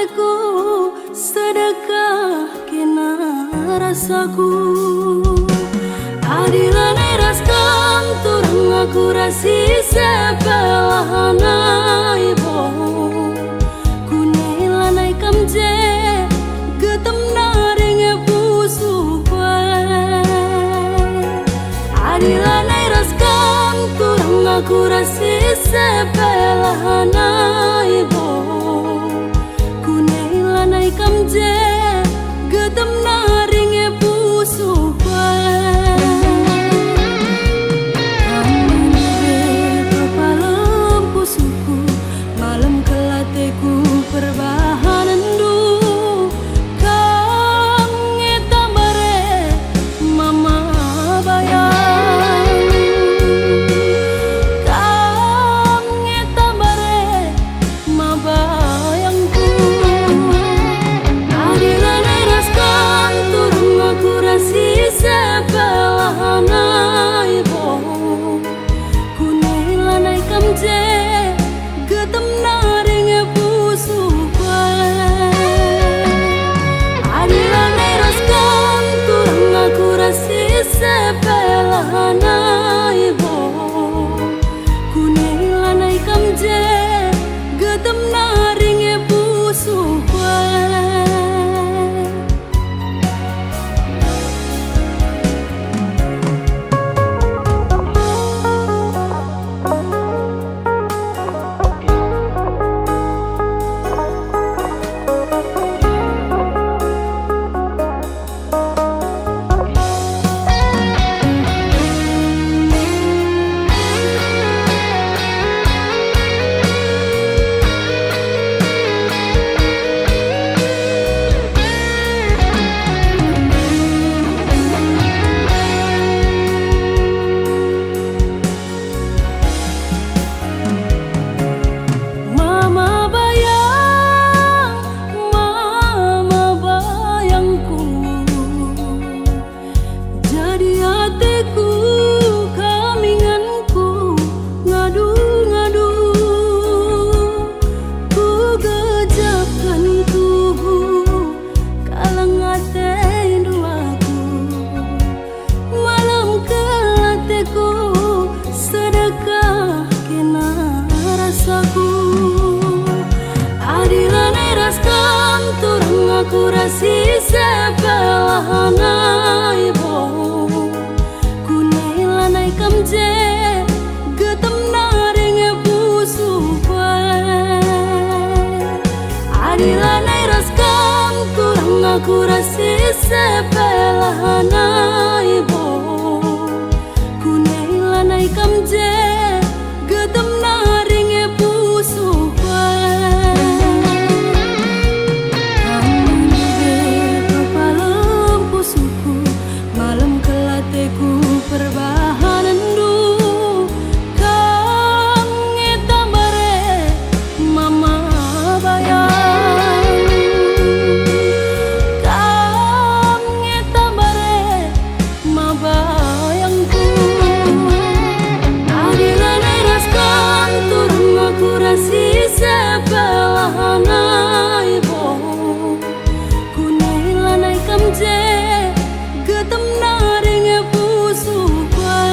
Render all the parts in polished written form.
teku sedekah kena rasaku. Adilan eras kanturang aku rasi sepelahana ibo kunilanai kamje getem naring pusu kue. Adilan eras kanturang aku rasi sepelahana ibo kunilanai kamje getem naring pusu kue. Perbahanan du kang ngetambare mama bayang kang ngetambare ma bayangku. Adilan eras kanturang aku rasi sepelahana ibo kunilanai kamje getem naring pusu kue. Adilan eras kanturang aku rasi sepelahana ibo kunilanai kamje getem naring pusu kue. Adilan eras kanturang aku rasi sepelahana ibo kunilanai kamje getem naring pusu kue. Adilan eras kanturang aku rasi sepelahana ibo kunilanai kamje getem naring pusu kue. Perbahanan du kang ngetambare mama bayang kang ngetambare ma bayangku. Adilan eras kanturang aku rasi sepelahana ibo kunilanai kamje getem naring pusu kue.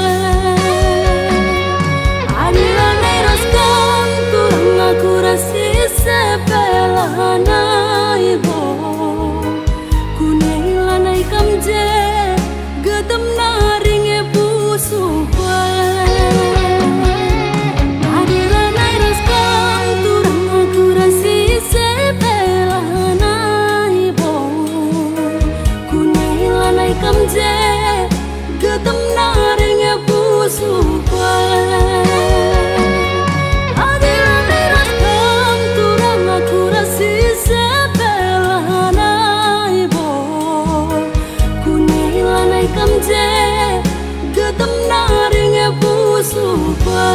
Adilan eras kanturang aku rasi sepelahana ibo kunilanai kamje getem naring pusu kue. Adilan eras kanturang aku rasi sepelahana ibo kunilanai kamje getem naring pusu kue. Adilan eras kanturang aku rasi sepelahana ibo kunilanai kamje getem naring pusu kue.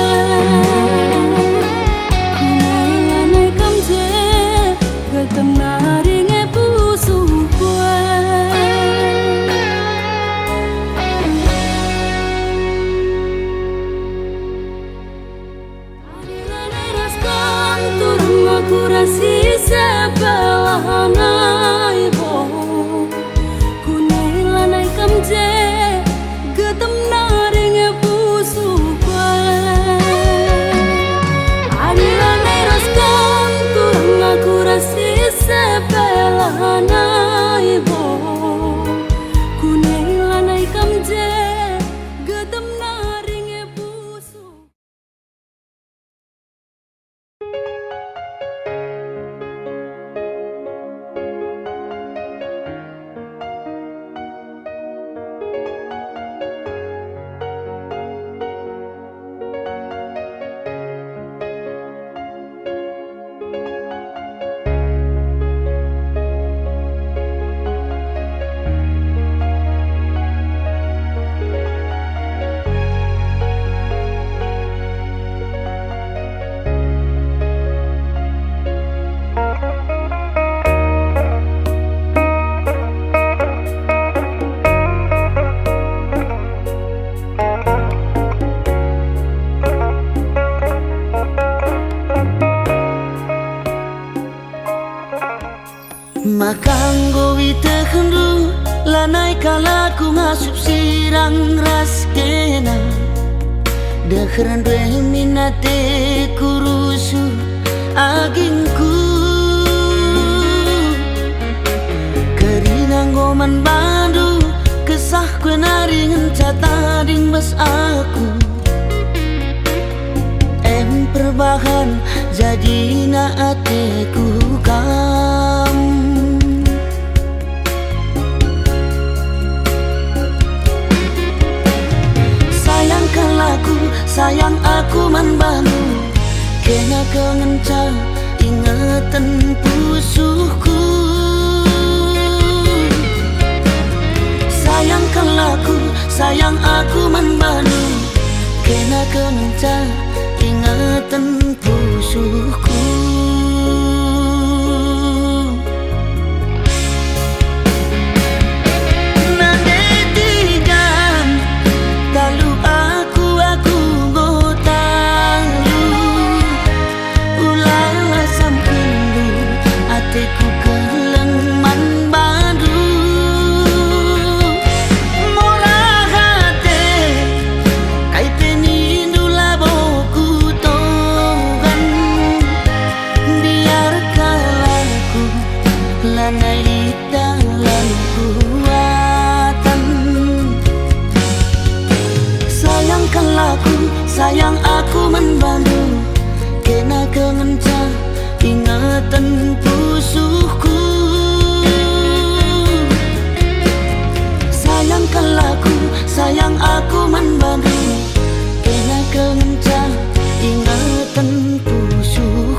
Kunilanai kamje getem naring pusu kue. Adilan eras kanturang aku rasi sepelahana lahanai bo kunai lanai kamje getem naring pusu kwan ani lanai raskan kurang aku rasi sepelahanai bo kunai lanai kamje getem naring pusu. Makanggo witehendu lanai kalaku ngasup sirang ras kena Dekheran dwe minate kurusu agingku Kerinanggo man bandu kesah kue naringen catading bas aku Perbahan jadi na ateku kam sayang aku man banu kena kengenca ingatan pusuhku sayang aku man banu kena kengenca ingatan pusuhku sayang aku membantu kena kengenca ingatan pusuhku sayang aku membantu kena kengenca ingatan pusuhku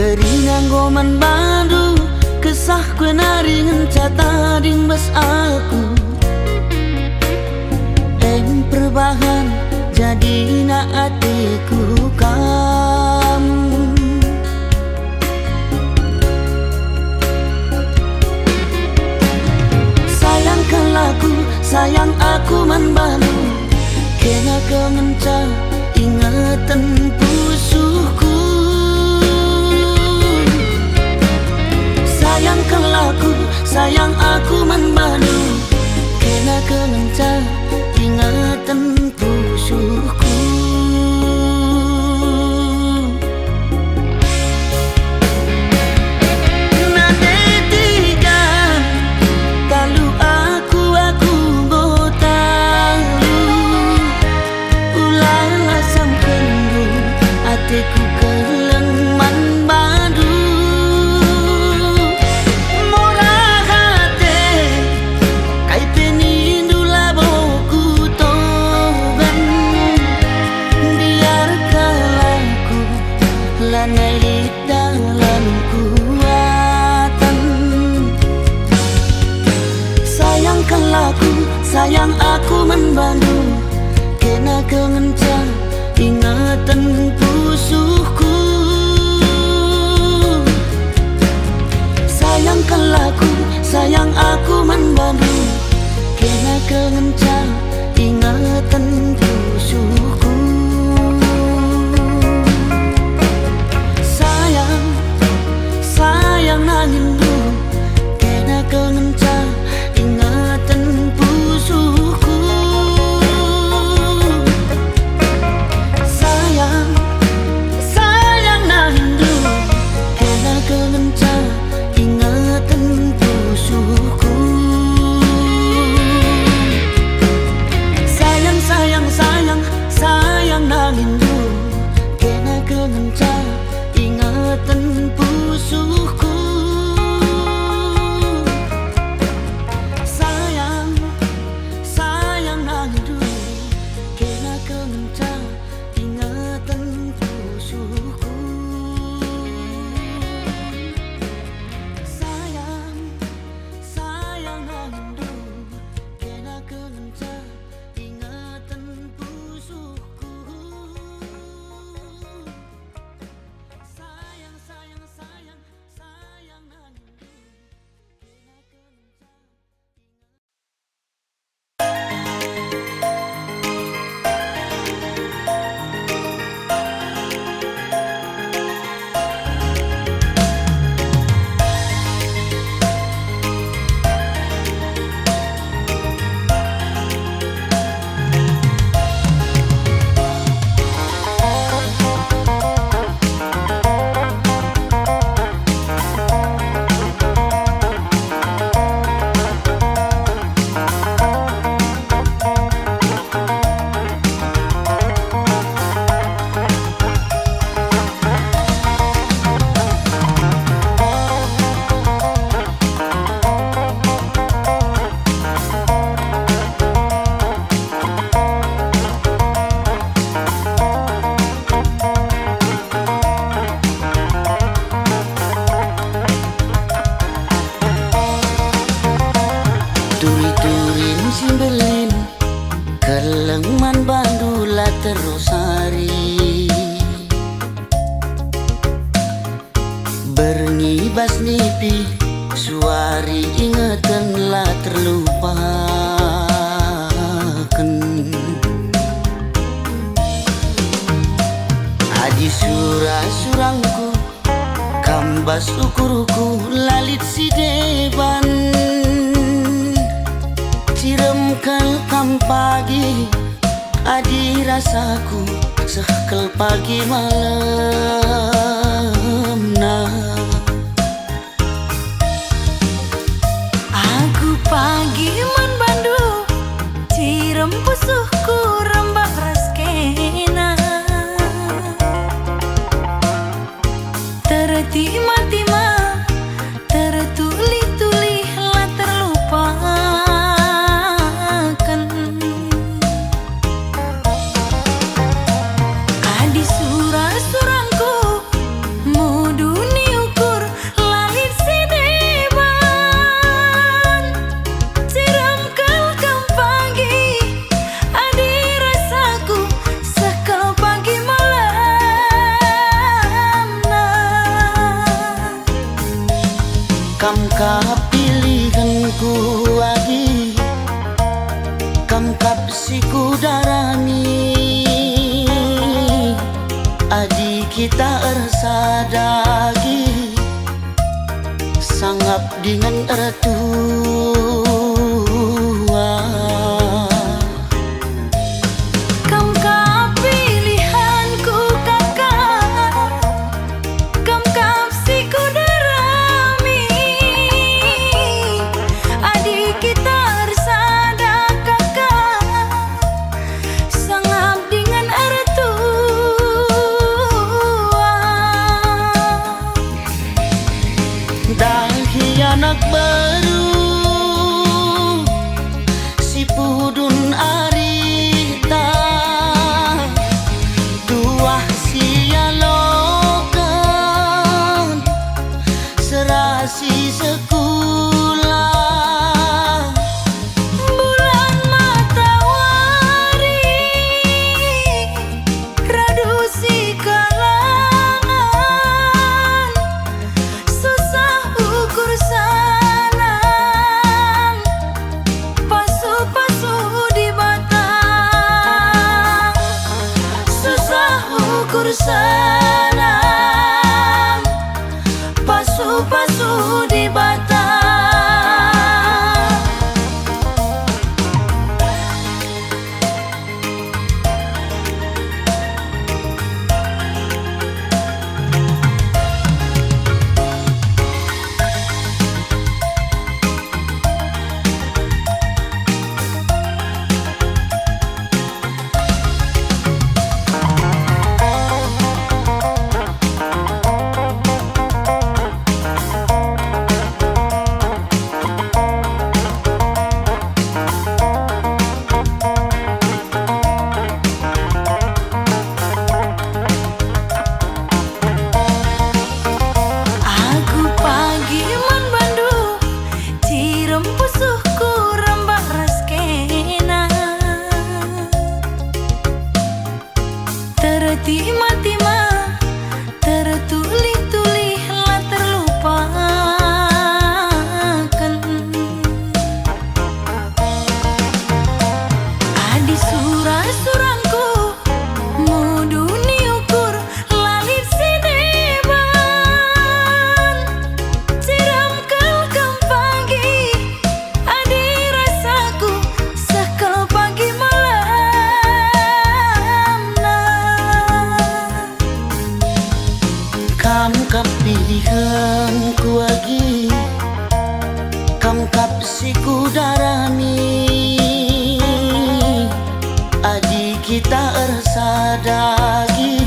Kerinanggo man bandu kesah kue naringen catading bas aku perbahan jadi na atiku kamu sayang aku man bandu kena kengenca ingatan pusuhku sayang aku man bandu kena kengenca ingatan pusuhku sayang aku membantu kena kengencang ingatan pusuhku. Sayang kalaku, sayang aku membantu kena kengencang ingatan pusuhku. Sayang, sayang nangindu kena kengencang ingatan pusuhku. Sayang, sayang nangindu kena kengencang ingatan pusuhku. Sayang, sayang, sayang, sayang nangindu kena kengencang ingatan pusuhku. Sayang, sayang nangindu kena kengencang ingatan pusuhku. Sayang, sayang nangindu kena kengencang ingatan pusuhku. Sayang, sayang, sayang, sayang nangindu kena kengencang. Turi-turin simbelin kelengman bandula terus hari berngibas nipi suari ingatan lah terlupakan. Adi surah-surangku kambas ukurku lalit si deban ciremkel kam pagi adi rasaku sekel pagi malam nah. Aku pagi man bandu cirem pusuhku rembak raskena tertima-tima tertuli-tuli lah terlupakan. Adi surah-surangku muduni ukur lalit si deban siram kelkam pagi adi rasaku sekal pagi malam nah. Kam kapilihanku agi kam kapsiku darani adi kita ersadagi sangap dengan ertua. Kam kapilihanku kakak, kam kapsiku darami, adik kita bersada kakak, sangap dengan ertua. Dahi anak baru si pudun arita tuah sialokan serasi sekolah Bulan Ken kuagi kamkap si kudarami adi kita ersadagi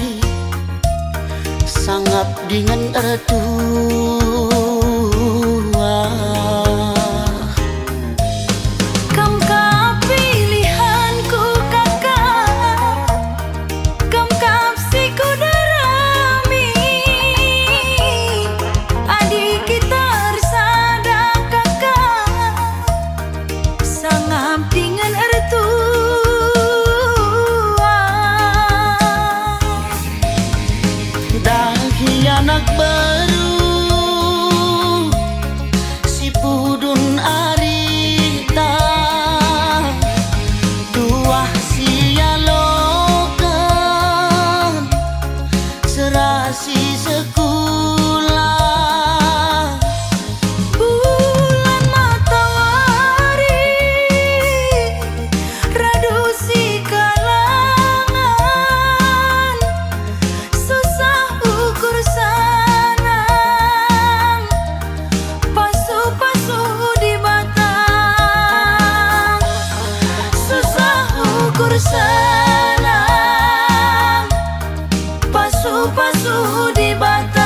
sangap dengan ertua. Kamkap pilihanku kakak, kamkap si kudarami adik kita ersada kakak sangap dengan ertua. Dahi anak baru si pudun arita dua sialokan serasi sekolah Bulan matahari radu si kalangan susah ukur sanang pasu-pasu di batang susah ukur sanang pasu-pasu di batang.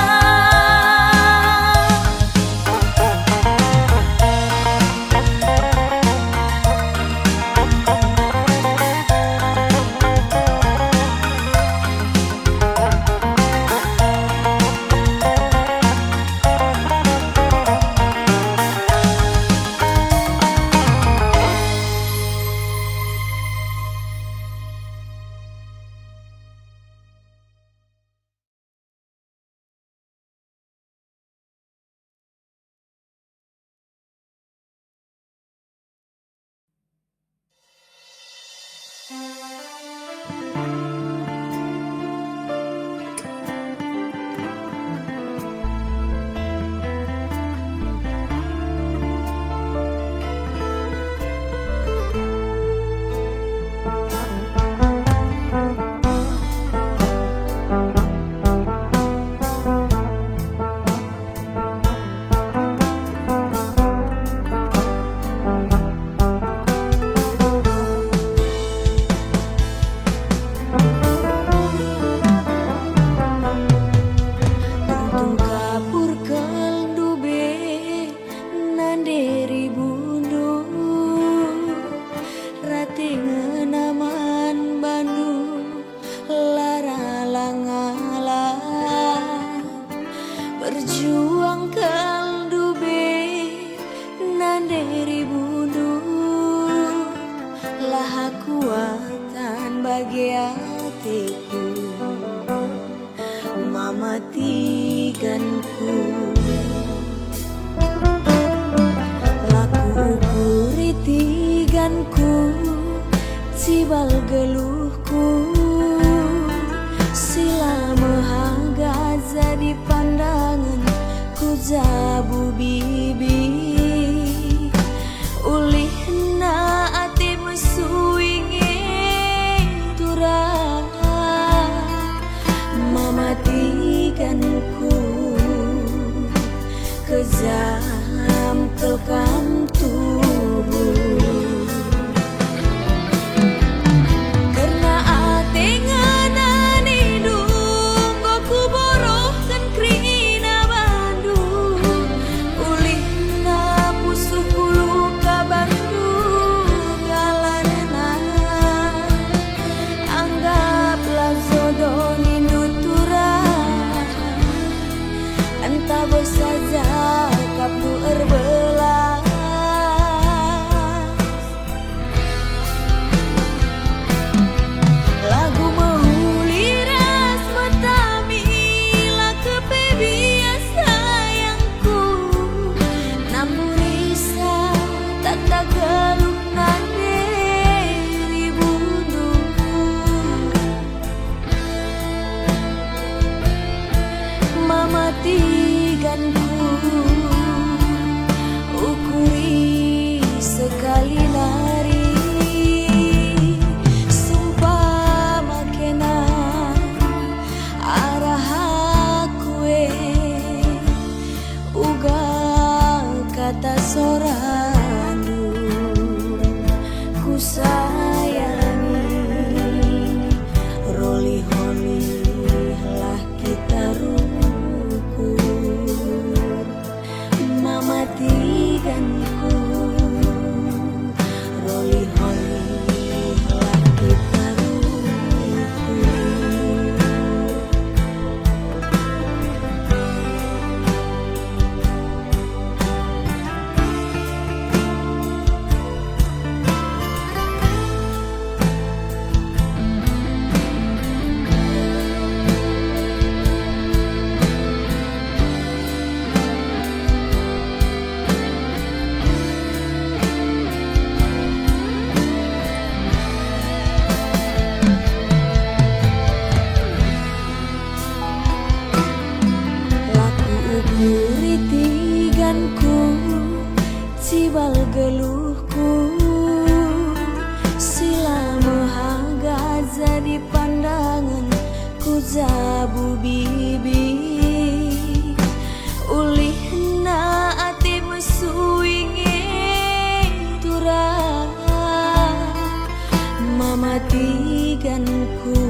Untung kapur kaldu be nanderi bundu rati ngenaman bandu lara langala berjuang kaldu be nanderi bundu lah kuatan bagi hatiku mama tiganku laku ukuri tiganku cibal geluhku sila mehaga jadi pandangan ku jabu bibi ulih na ati mesuingi turah mamatikanku kejam tekam tubuh karena ate nganani dung aku borohkan krina bandu ulih na pusuh bulu ka bandu galarna anggaplah jodoh entah saja kapu erbelas lagu mauliras matamila kepebias sayangku namun risa tak galuh nanderi bunduku mama tiganku kata sorandu ku sayangi. Roli holi lah kita rukun mamatikanku. Roli holi lah kita rukun. Kuritiganku cibal geluhku sila mehaga jadi pandangan ku jabu bibi ulihna ati mesuingi turah mamatiganku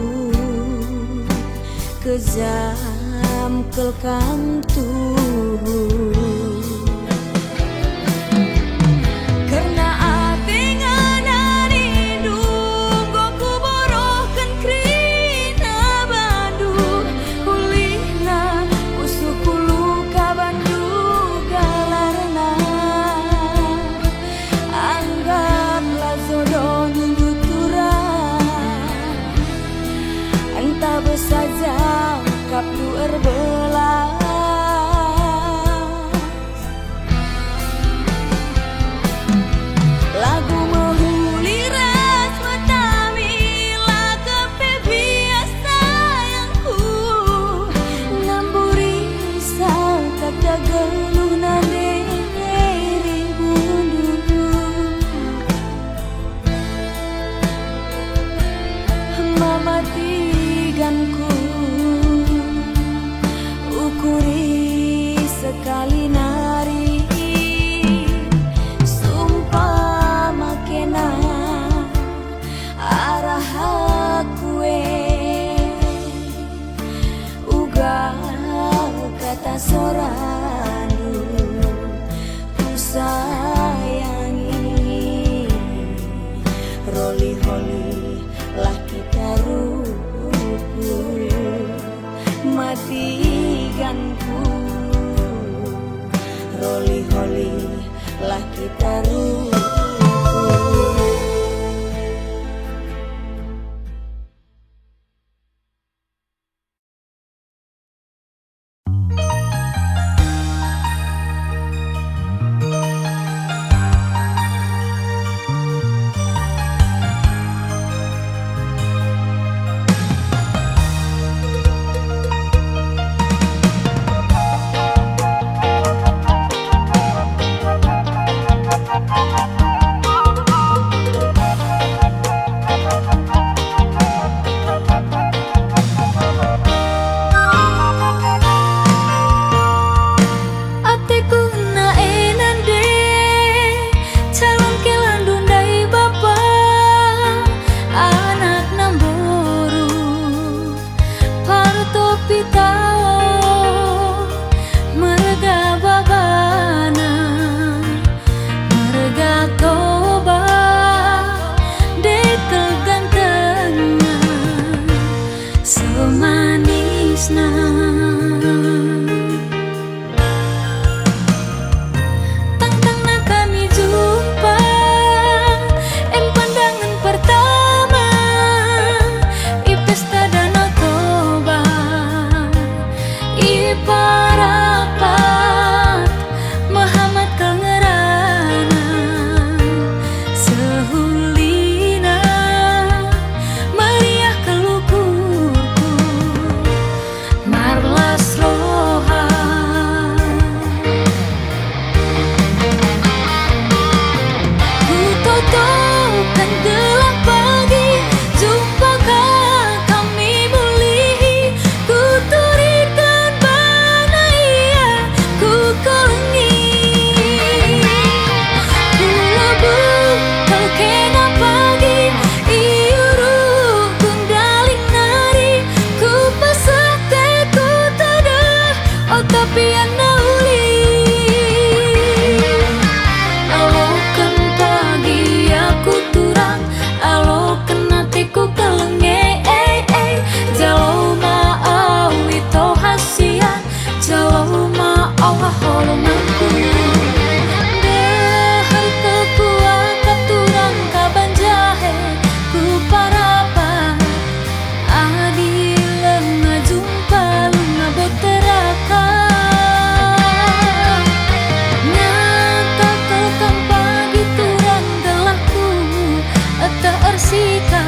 kejam kelkam tubuh. Karena ati nganani dungo ku borohkan krina bandu ulihna usuku luka bandu galarna anggaplah jodoh nunjuk turah entah besaja kaplu erbelas lagu menghuli ras matamila kepe biasa sayangku namburi risau kata geluh nande ribundu mamatiganku ukuri sekali nari sumpah makena arah akue uga kata sorandu ku sayangi. Roli holi lah kita rukun matikanku. Roli holi lah kita rukun. ana uli. Alokan pagi aku turang, alokan hatiku kelenge, jalo ma awi to hasian, jalo ma Allah holomanku. Dahar kekuat katurang kaban jahe ku parapa, adil ngajumpa lunga boteraka. Nyata kelkam pagi turang gelahku ata ersika,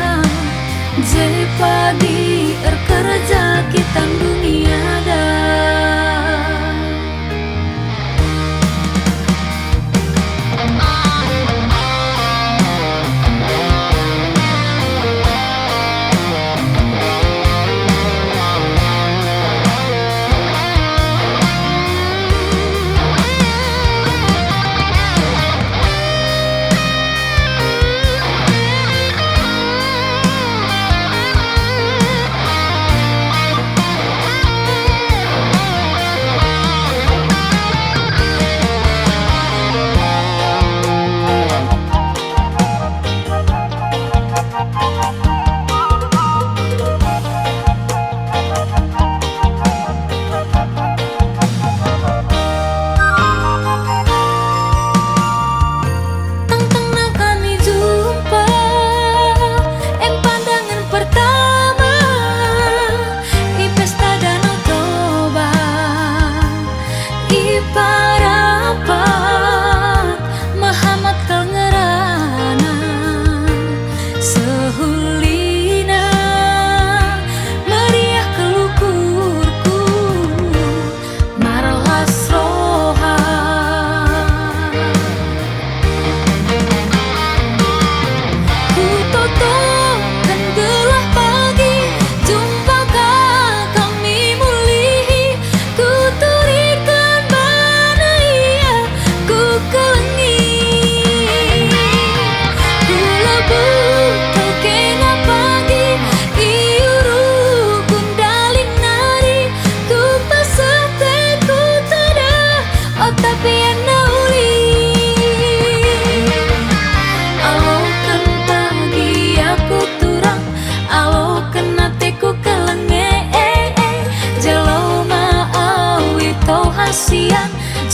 je pagi kerja kita dunia dah.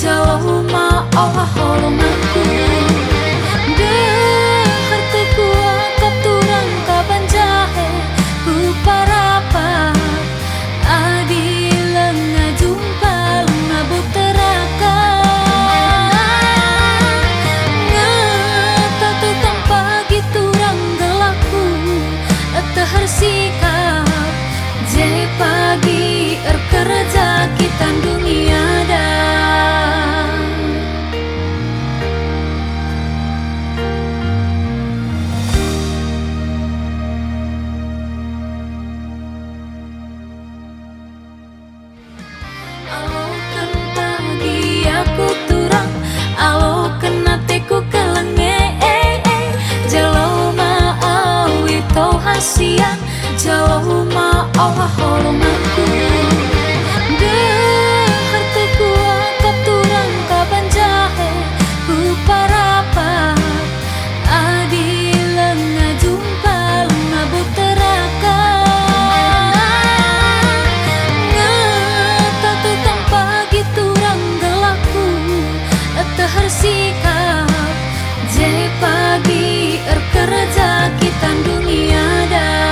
Jauh ma Allah holomanku. Dahar kekuat katurang kaban jahe ku parapa, adil ngajumpa lunga boteraka. Ngata tukang pagi turang gelahku tehar sikap, je pagi kerja kita dunia dah. Alokan pagi aku turang, alokan hatiku kelenge, jalo ma awi to hasian, jalo ma Allah holomanku. Dahar kekuat katurang kaban jahe ku parapa, adil ngajumpa lunga boteraka. Ngata tukang pagi turang gelahku tehar sikap, je pagi kerja kita dunia dah.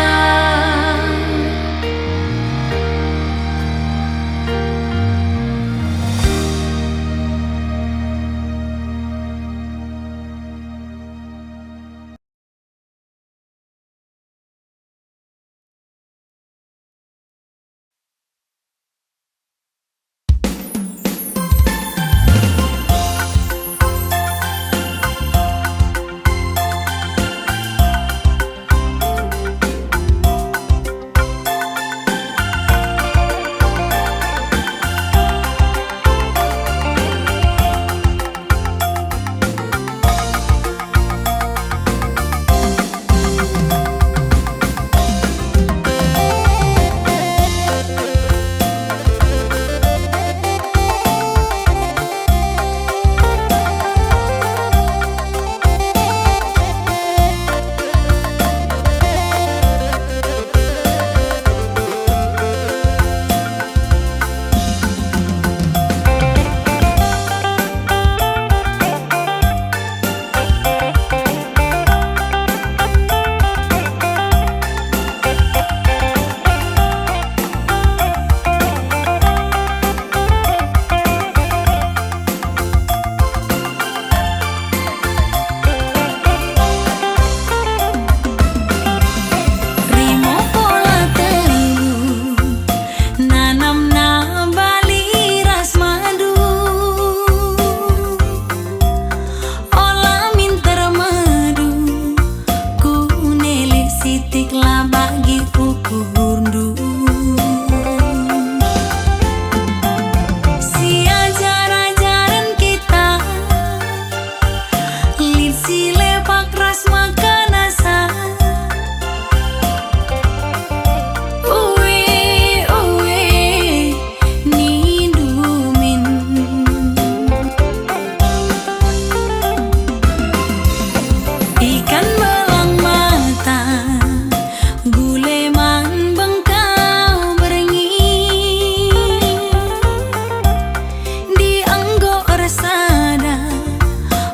resana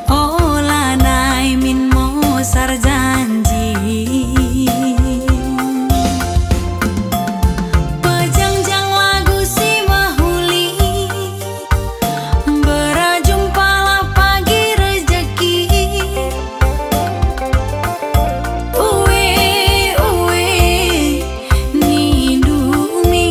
ola nai min mo sarjanji pejangjang lagu si mahuli berjumpalah pagi rezeki uwe uwe nindumi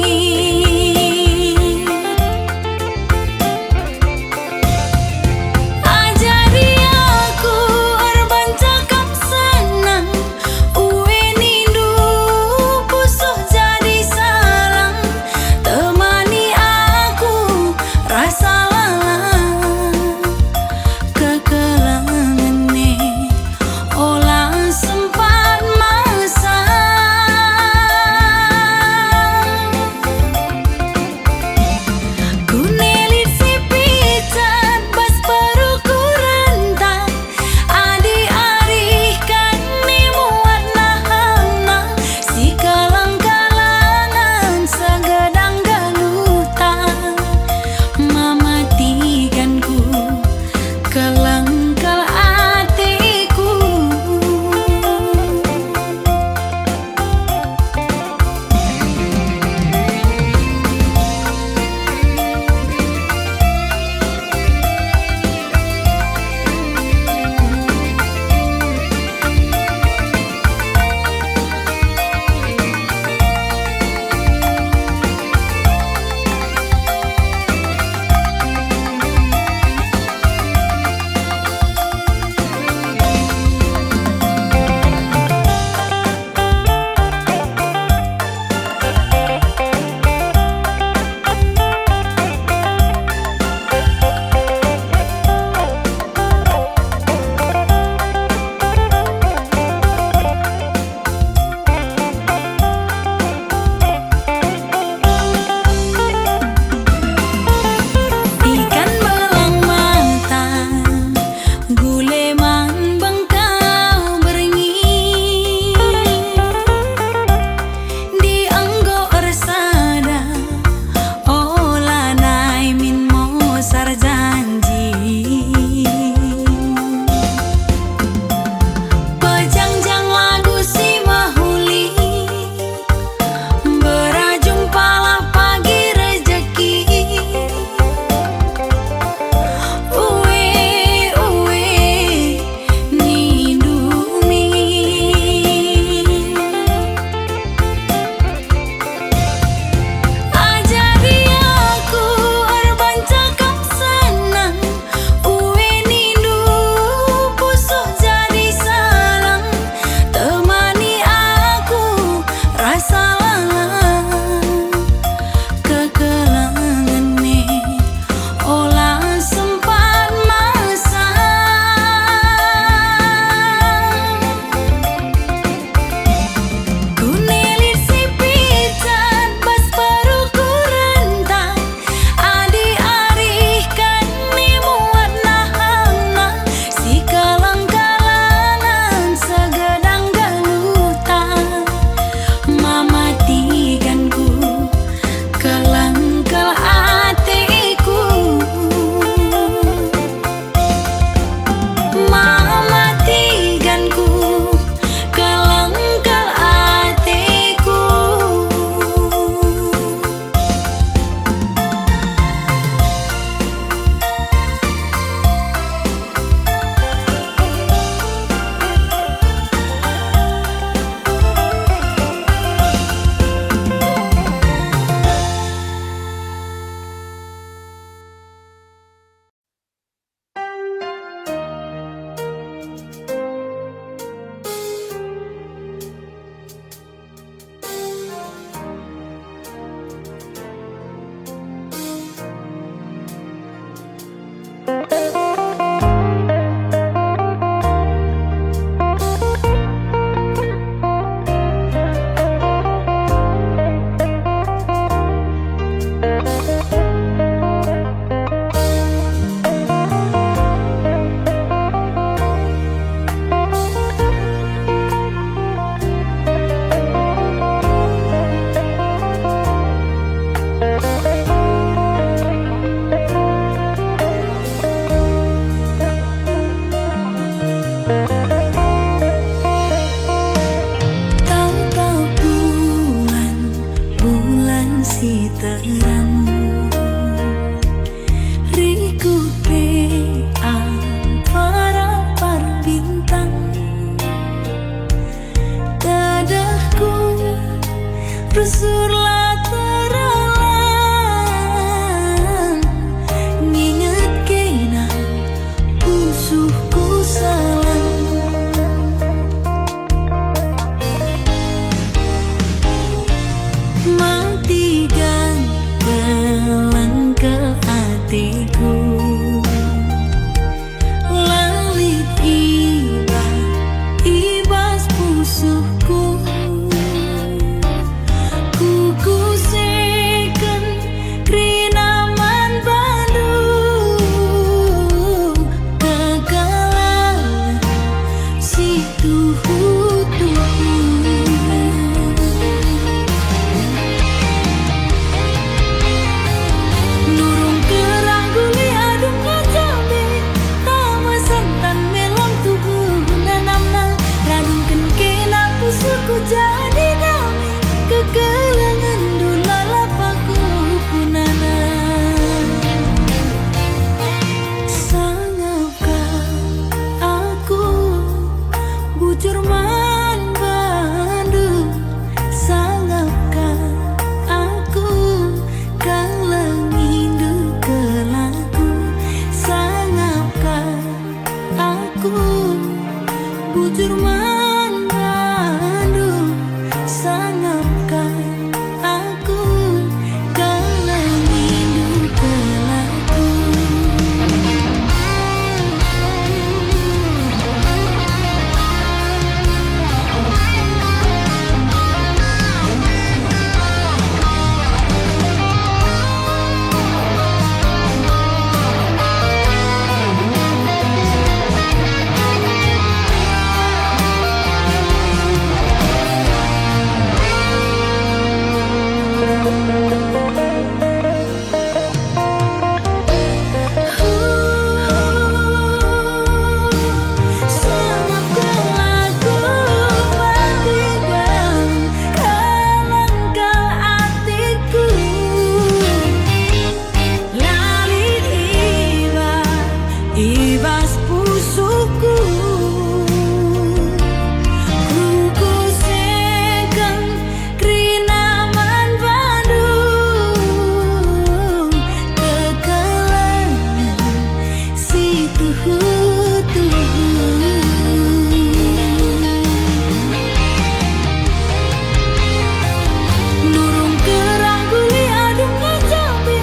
Nurung kerah guli adung ngajabi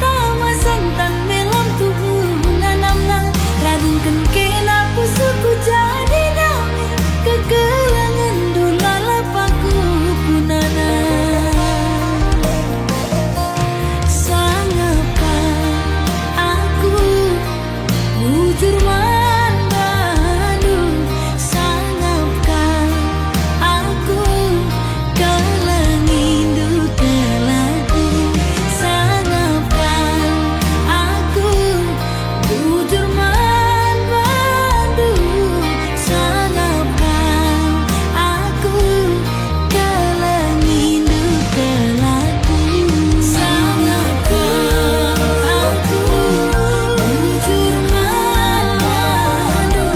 tama santan melam tubuh nanamna radungkeun kena pusuku jadi nami kekelangan dulala paku punana sangapkan aku bujur mandu sangapkan aku kalangin dutelaku sangapkan aku bujur mandu sangapkan aku kalangin dutelaku sangapkan aku bujur mandu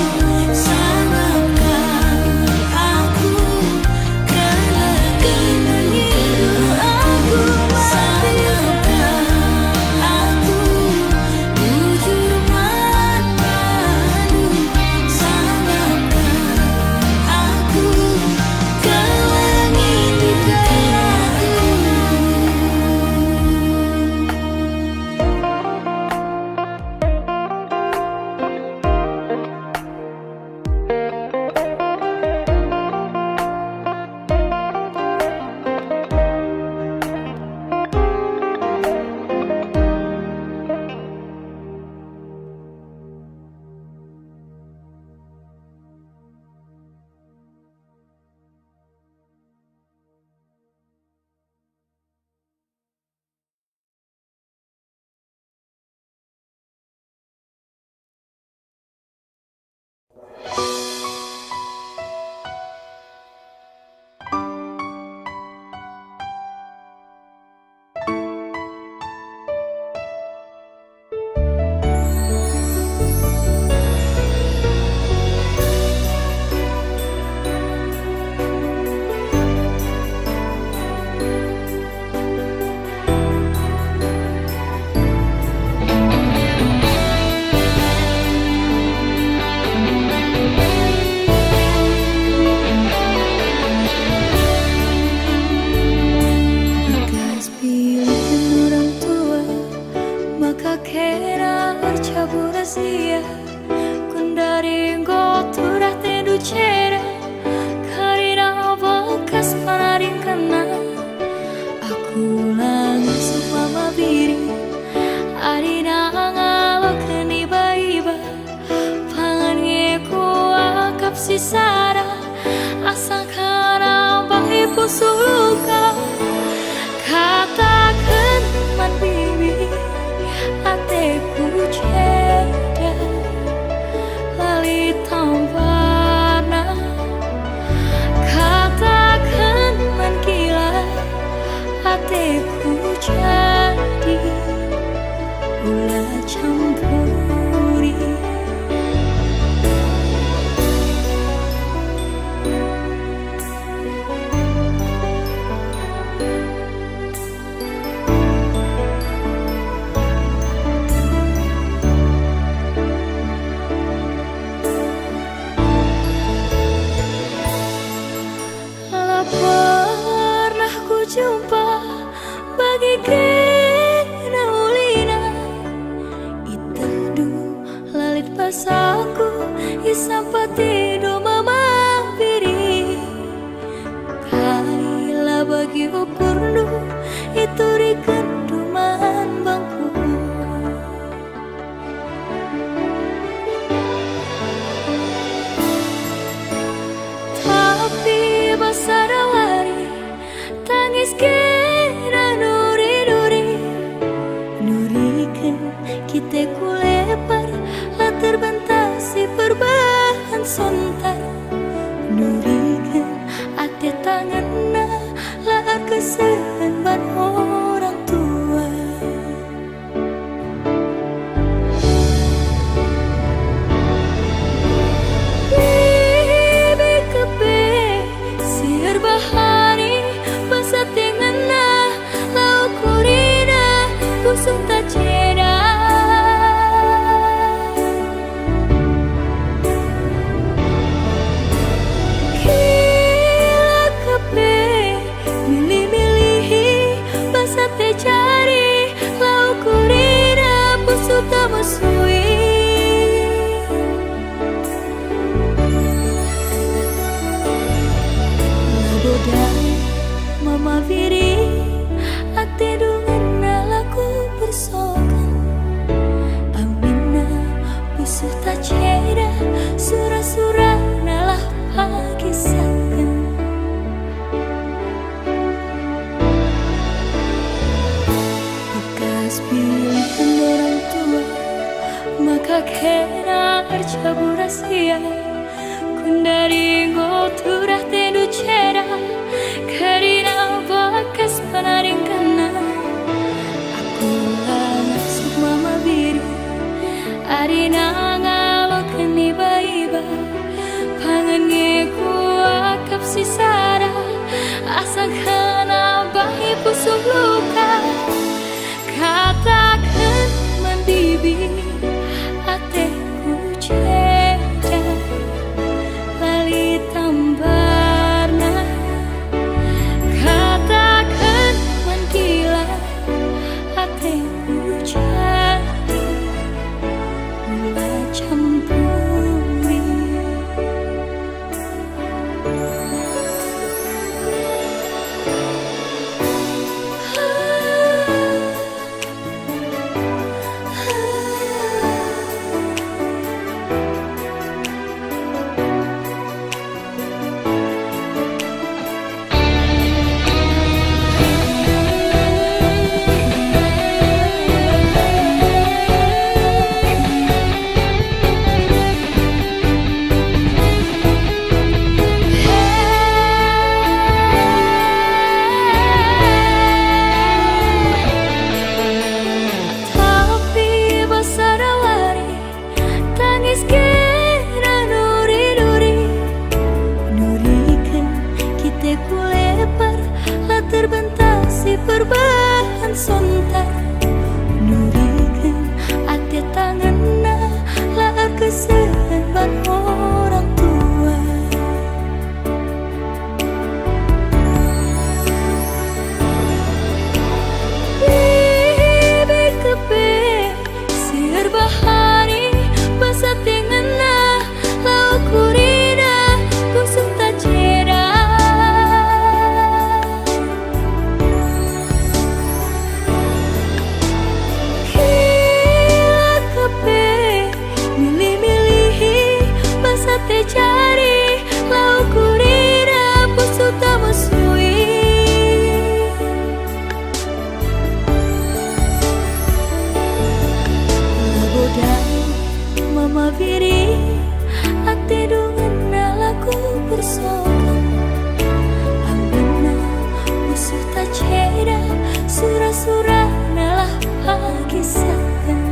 sangapkan aku kalangin dutelaku sangapkan aku bujur mandu sangapkan aku kalangin bekas pilihan orang tua maka kena bercabur sia kundari goturah tendu cera karina bekas panaring kena aku langit supama biri arina ngalokeun iba-iba pangan ngeku akap sisara asa kana bae pusuh luka katakan man bibi ateku ceda lali tampana katakan man gila ateku jadi ulah campuri pernah ku jumpa bagi kena ulina itendu lalit pasaku isampati do mama biri kaila bagi upurnu itu di kenduman bangku tapi basarawari tangis kena nuri-nuri nurikeun kita kulepar latar bantasi perbahan sontar nurikeun ate tanganna laar keseueun ban orang tua kena arcaburasia kundari goturah tendu cera karina bakas panaring kana aku langsung mama biri arina ngalo keni baiba pangan ngeku akap sisara asang kana bahi pusuk luka katakan mendibi ateku ceda lali tambarna katakan menggila ateku cari mula campuri terbentasi perubahan sontar nurikan ate tanganna laar keseban orang tua bibir kepe siar bahari basa tengena lau kurina kusung tajera cari lau kurira pusuk tamusui labodang mama viri ate dungan nalaku bersokan ambena musuh tak cera surah-surah nalah pagisakan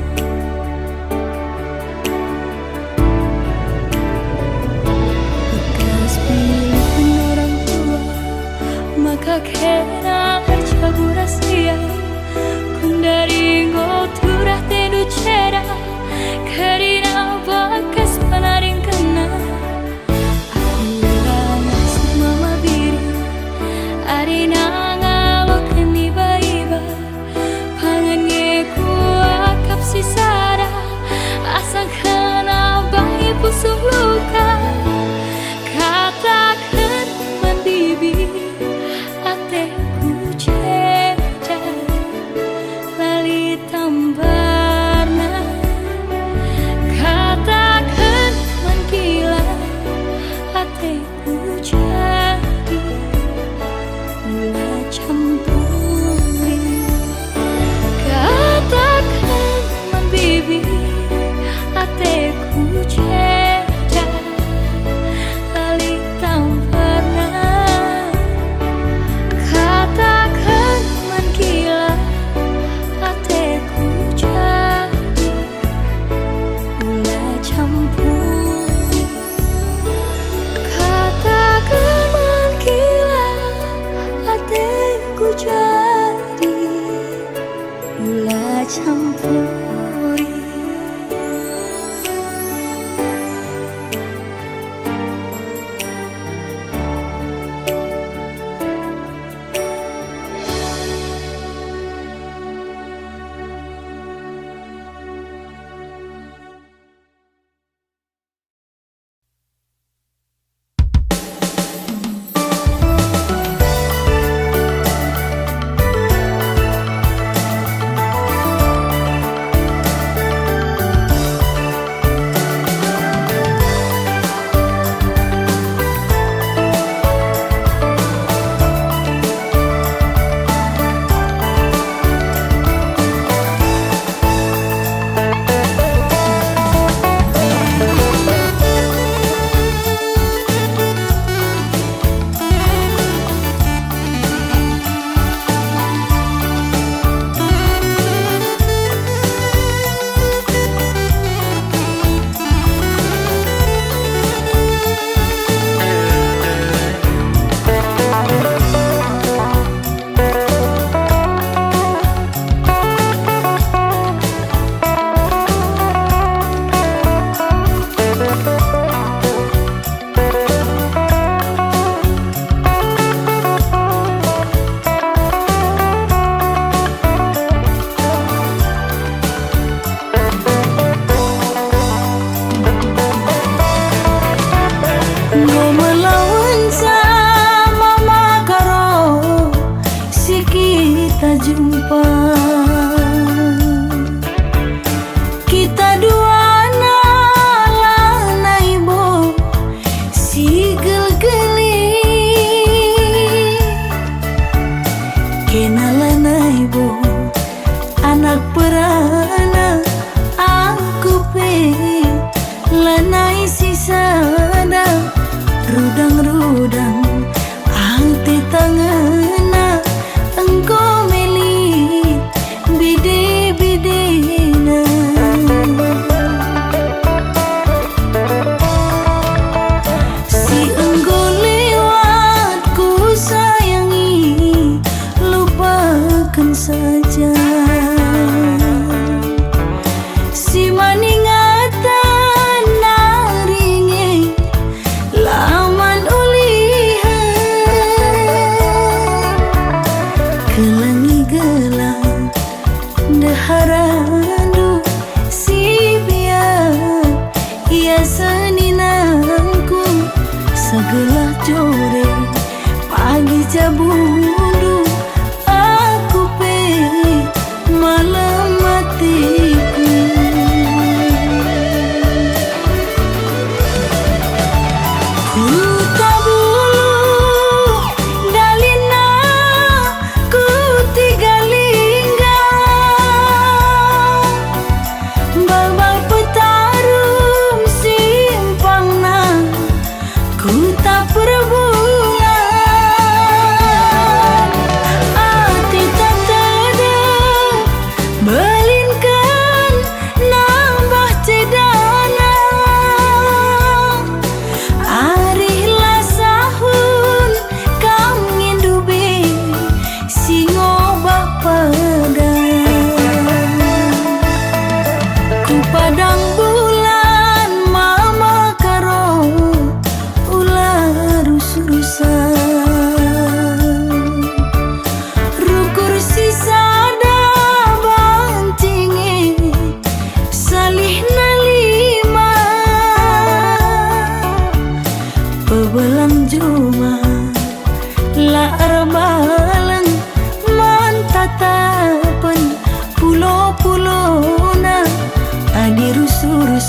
kena arcaburasia kundari goturah tendu cera karina bakas panaring kana aku langsung mama biri arina ngalo keni baiba pangan ngeku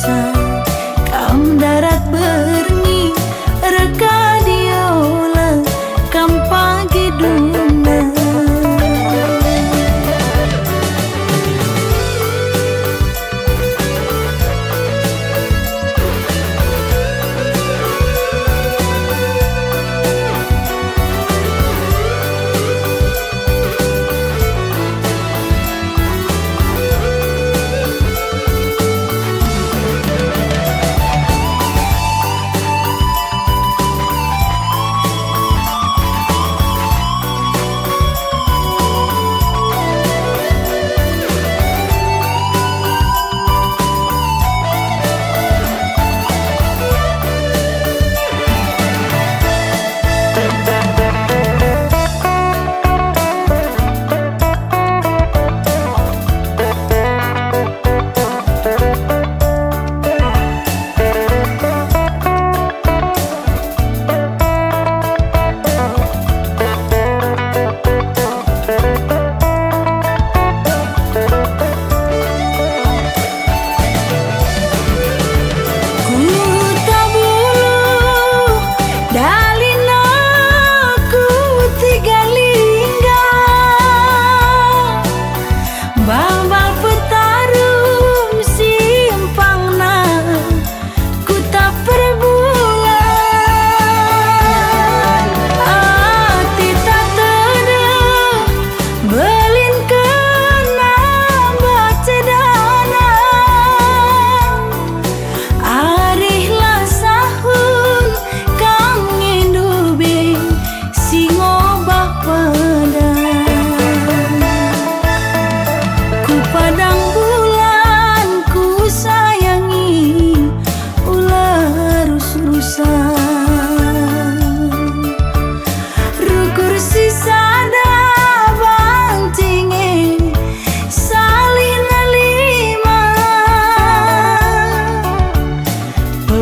rusa kam darat berni reka diola kam pagi duna.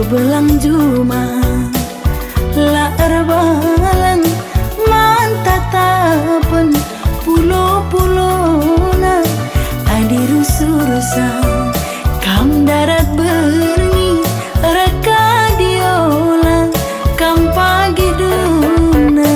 Belang juma la erbalang mantatapan pulo-pulona adi rusa-rusa kam darat berni reka diola kam pagi duna.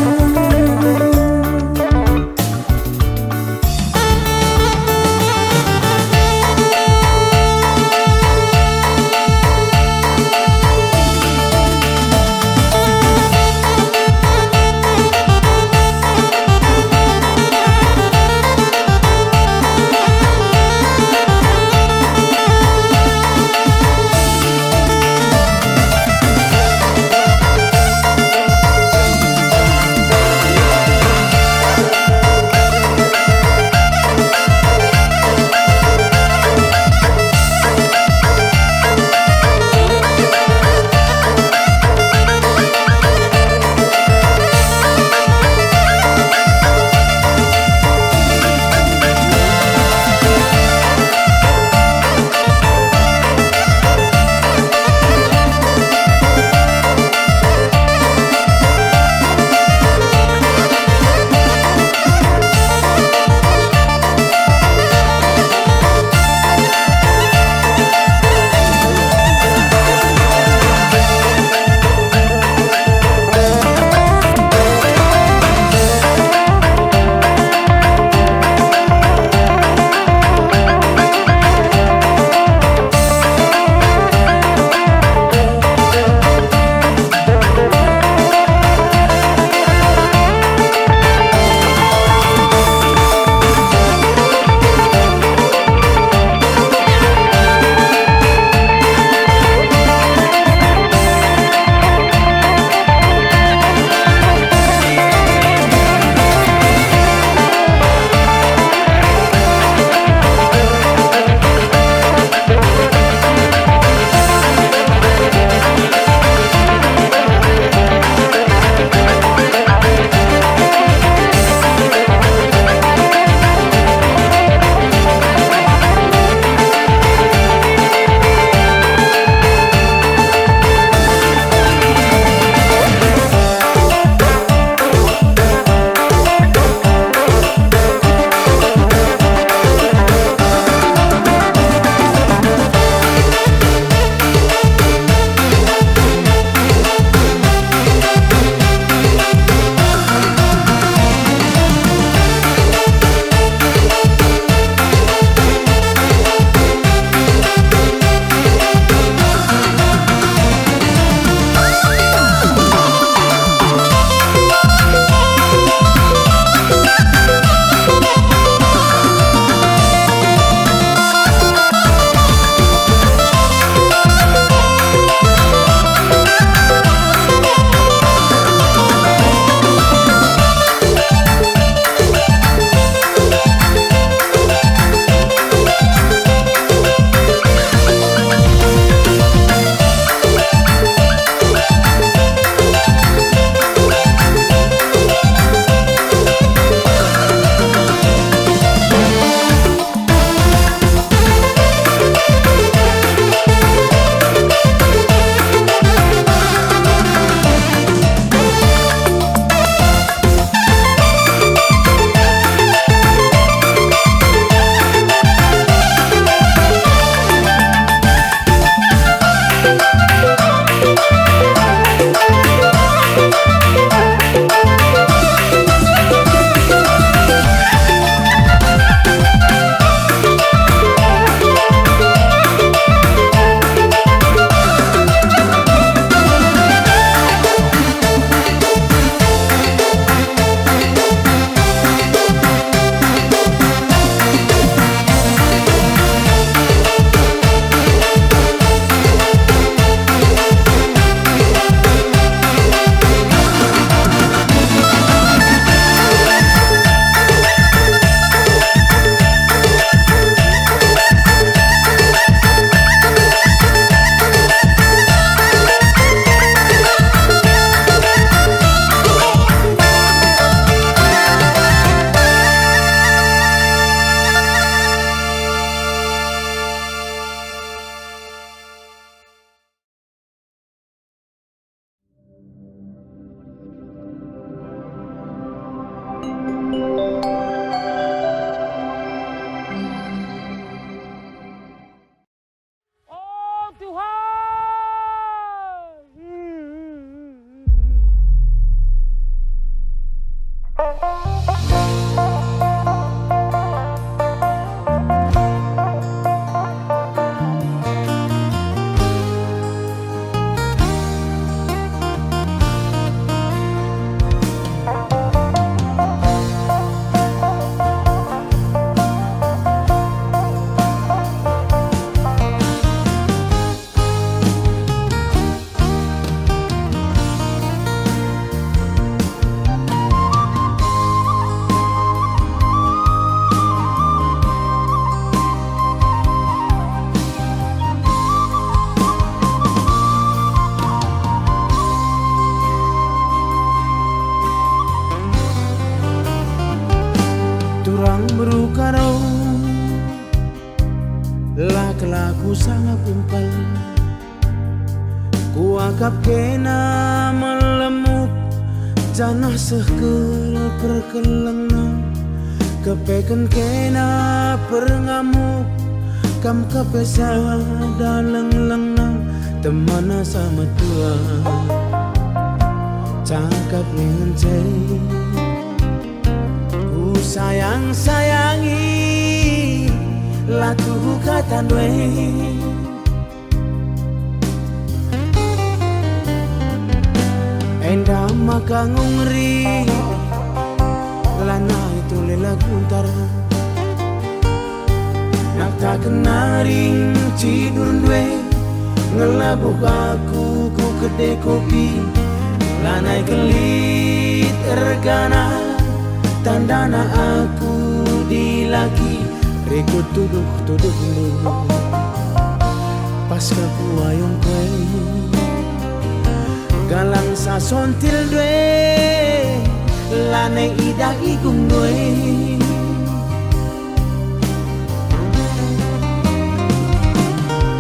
sangat gumpal. Kuakap kena melemuk janah sekel perkelengna. Kepeken kena perngamuk kam kepesa daleng-lengna. Temana sama tua cakap dengan ceri. Ku sayang-sayangi latu kata dwe. Enda maka ngungri lana itu lela kuntar. Nak tak kenaring tidur dwe ngelabuk aku ku kedai kopi. Lanai kelit ergana tandana aku dilaki. Rekut tuduh lu pas kaku ayong kue galang sa sontil dwe lanai idak igung dwe.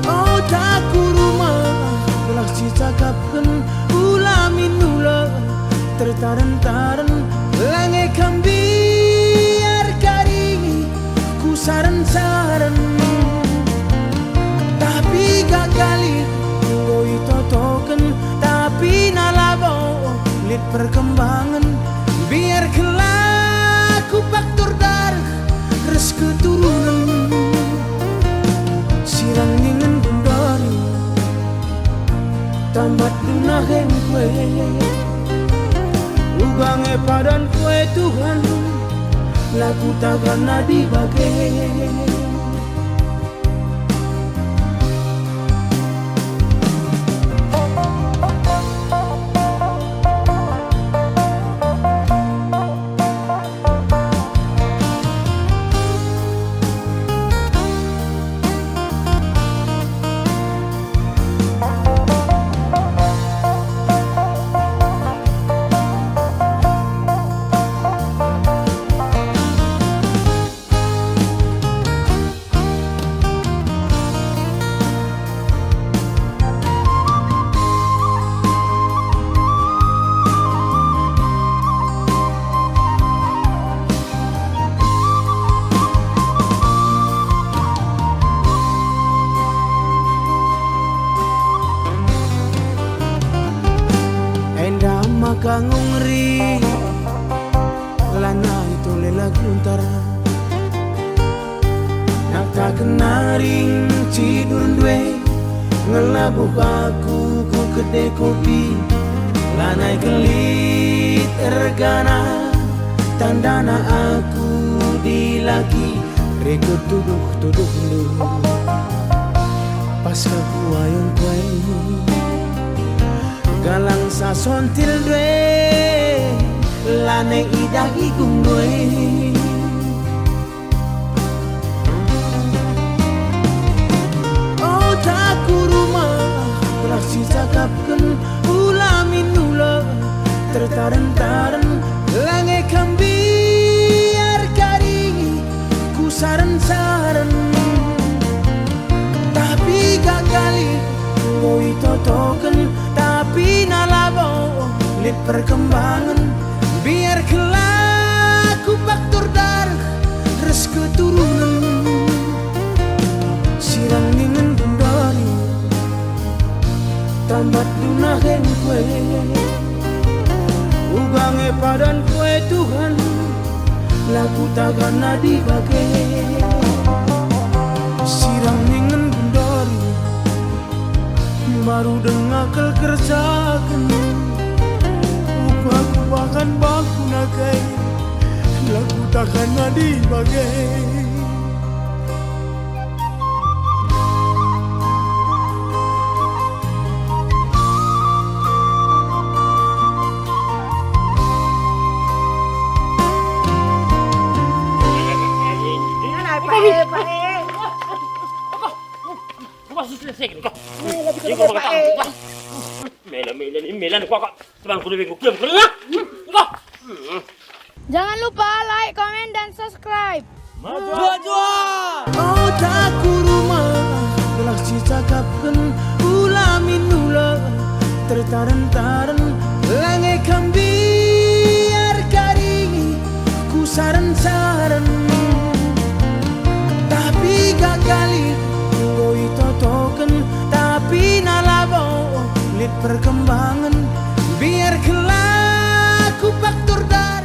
Oh taku rumah gelah si cakapkan ulamin nula tertaren-taren langai kambiar kari ku saran-saran. Tapi gak kali ngoi totoken tapi nalabo lit perkembangan biar kelaku faktor darah res keturunan. Sirang ingin bundari tambat dunahen kue ugange padan kue Tuhan laku takkan nadi bagai. Kangungri lana itu lela guntara. Nak tak kenaring tidur dwe ngelabuk aku ku kedai kopi. Lanai kelit ergana tandana aku dilaki. Rekut tuduh lu pas aku ayong kue galang sa sontil dwe lane idak igung dwe. Oh taku rumah telah si cakapkan ulamin nula tertaren-taren lange kambiar kari ku saran-saran. Tapi gak kali ngoi totoken tapi nalabo lit perkembangan biar kelaku faktor darah res keturunan. Sirang ingin bundari tamat dunahen kue ugange padan kue Tuhan laku takkan nadi bagai. Sirang ingin bundari baru dengar kerjakan aku bahkan baku nagai laku takkan nadi bagai. Jangan lupa like, komen, dan subscribe. Oh taku rumah telah cicakapkan ulamin ula tertaran-taran lange kambiar kari ku saran-saran tapi gagali ngoi totoken tapi nalabo lit perkembangan biar kelak ku faktor dar.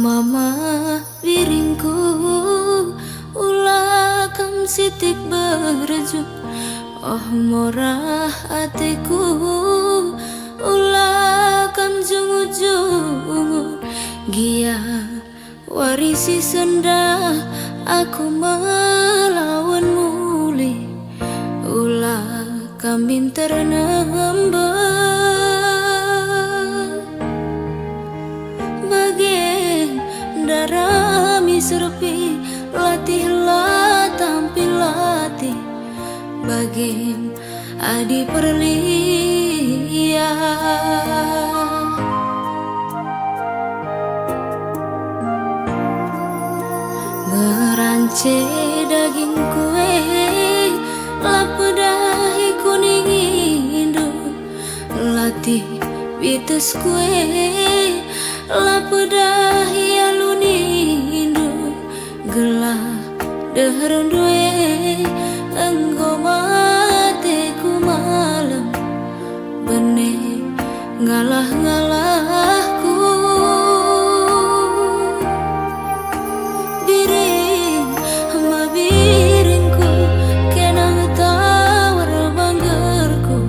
mama biringku ulah kam sitik berju. Oh morah hatiku ulah kam jungu-jungu. Gia warisi senda aku melawan muli. Ulah kam bintar nambah bagian darami serpi latih lah tampil latih bagian adi perlia. Ngerance daging kue lapedahi kuning indu latih bites kue lapedahi alunindo gelah deher duwe enggo mateku malam bene ngalah-ngalahku biring ma biringku kenang tawar banggerku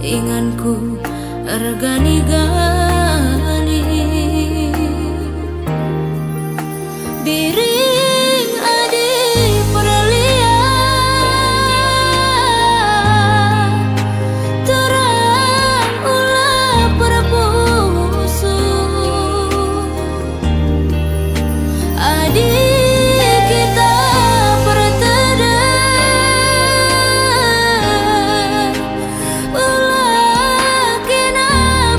inganku regani-gani biring adi perlia terang ulah perpusu adi kita berteda ulah kena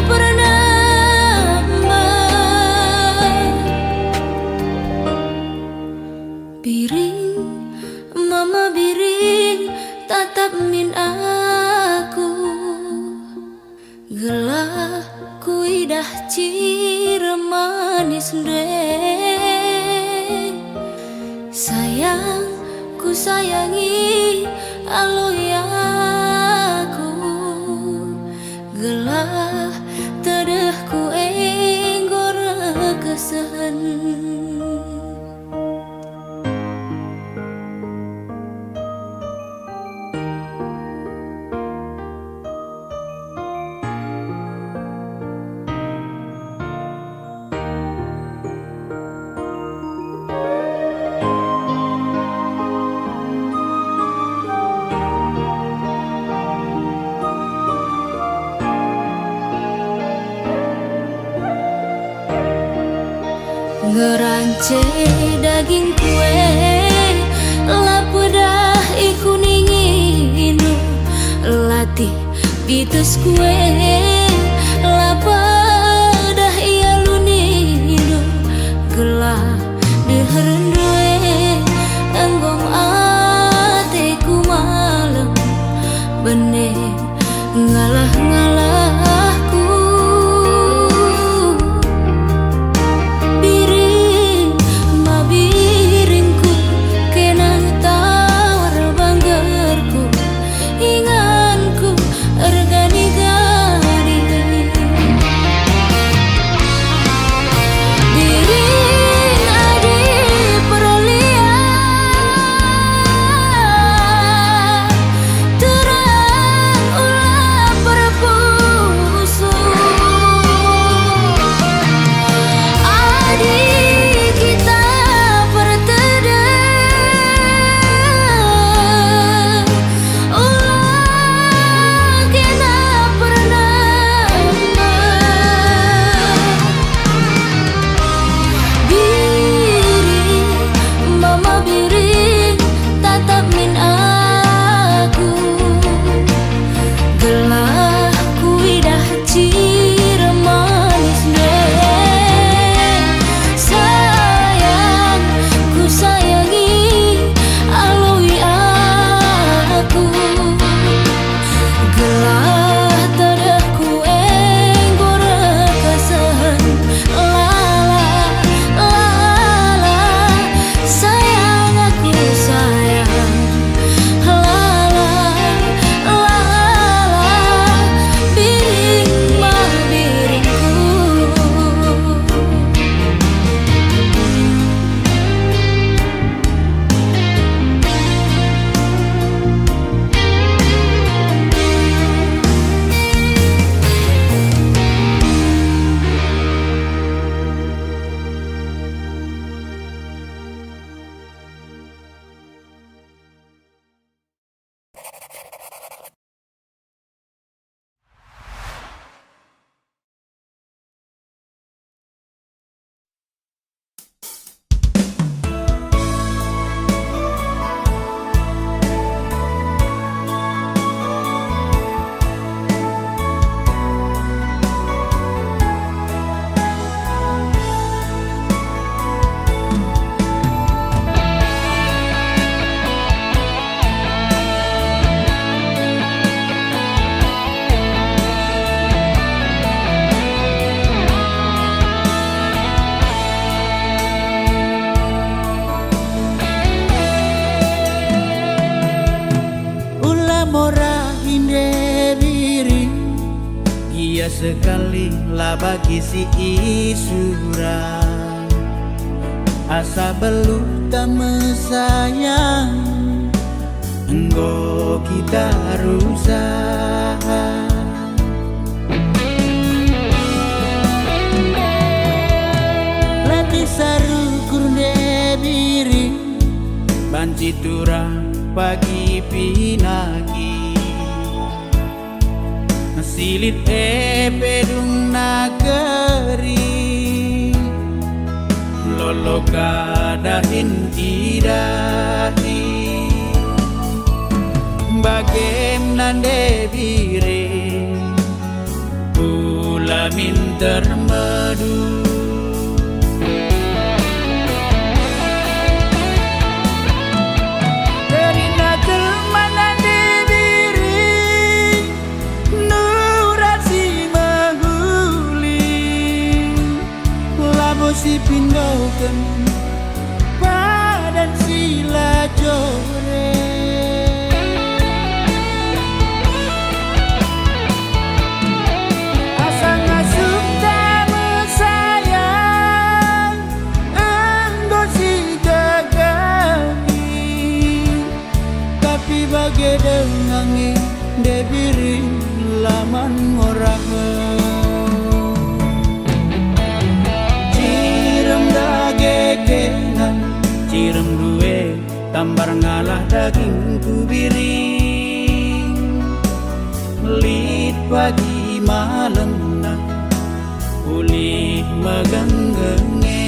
pernah biring, mama biring, tatap min aku. Gelah kuidah cire manis deh. Sayang, ku sayangi aloyaku. Gelah tedeh ku enggor kesehan. Ngerance daging kue lapedah ikuning inu latih bitus kue lapedah iya lunindo gelah deher duwe enggong ateku malam bene ngalah-ngalahku inganku regani-gani sekali lah bagi si isura. Asa belum tamu sayang, enggo kita rusak. Latih saru kurde biri, banci tura pagi pinagi. Silit pedung nagari, lolo kadahin idahi. Bagaimana bire ulamin termadu. Si pindokan padan sila jore. Asa ngasup tamu sayang, enggo si gagani. Tapi bagai dengangi debiri laman ngorah. Cirem duwe tambar ngalah daging kubiring. Melit pagi malam na ulih megenggenge.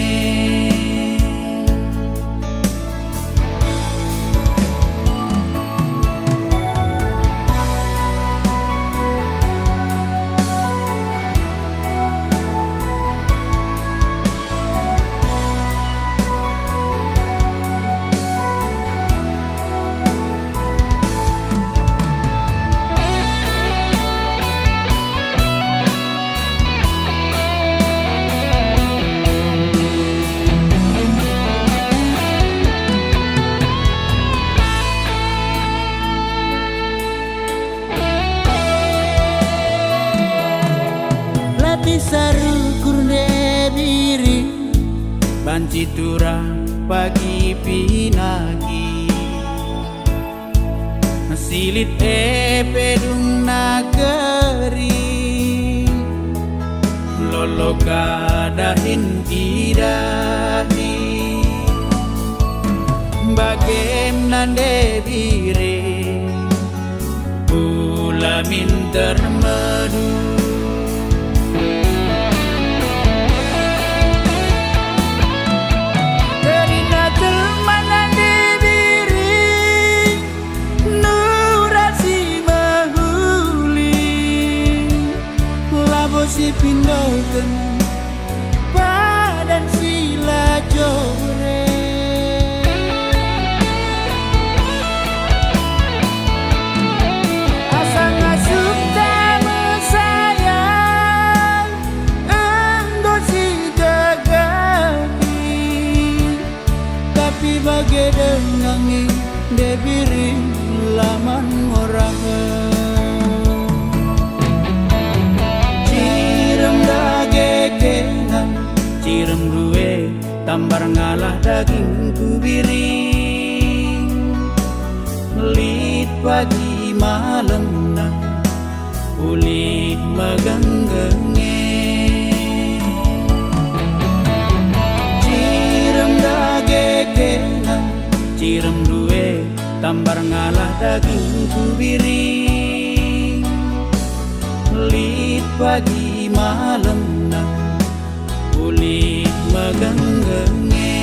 Saru kurde biri, banci tura pagi pinagi. Silit pedung nagari, lolo kadahin idahi. Bagaimana bire ulamin termadu. Si pindokan padan sila jore. Asa ngasup tamu sayang, enggo si gagani. Tapi bagai dengangi debiri laman ngorah. Cirem duwe tambar ngalah daging kubiring. Melit pagi malam na ulih megenggenge. Cirem dagegenang, cirem duwe tambar ngalah daging kubiring. Melit pagi malam na ulih megenggenge.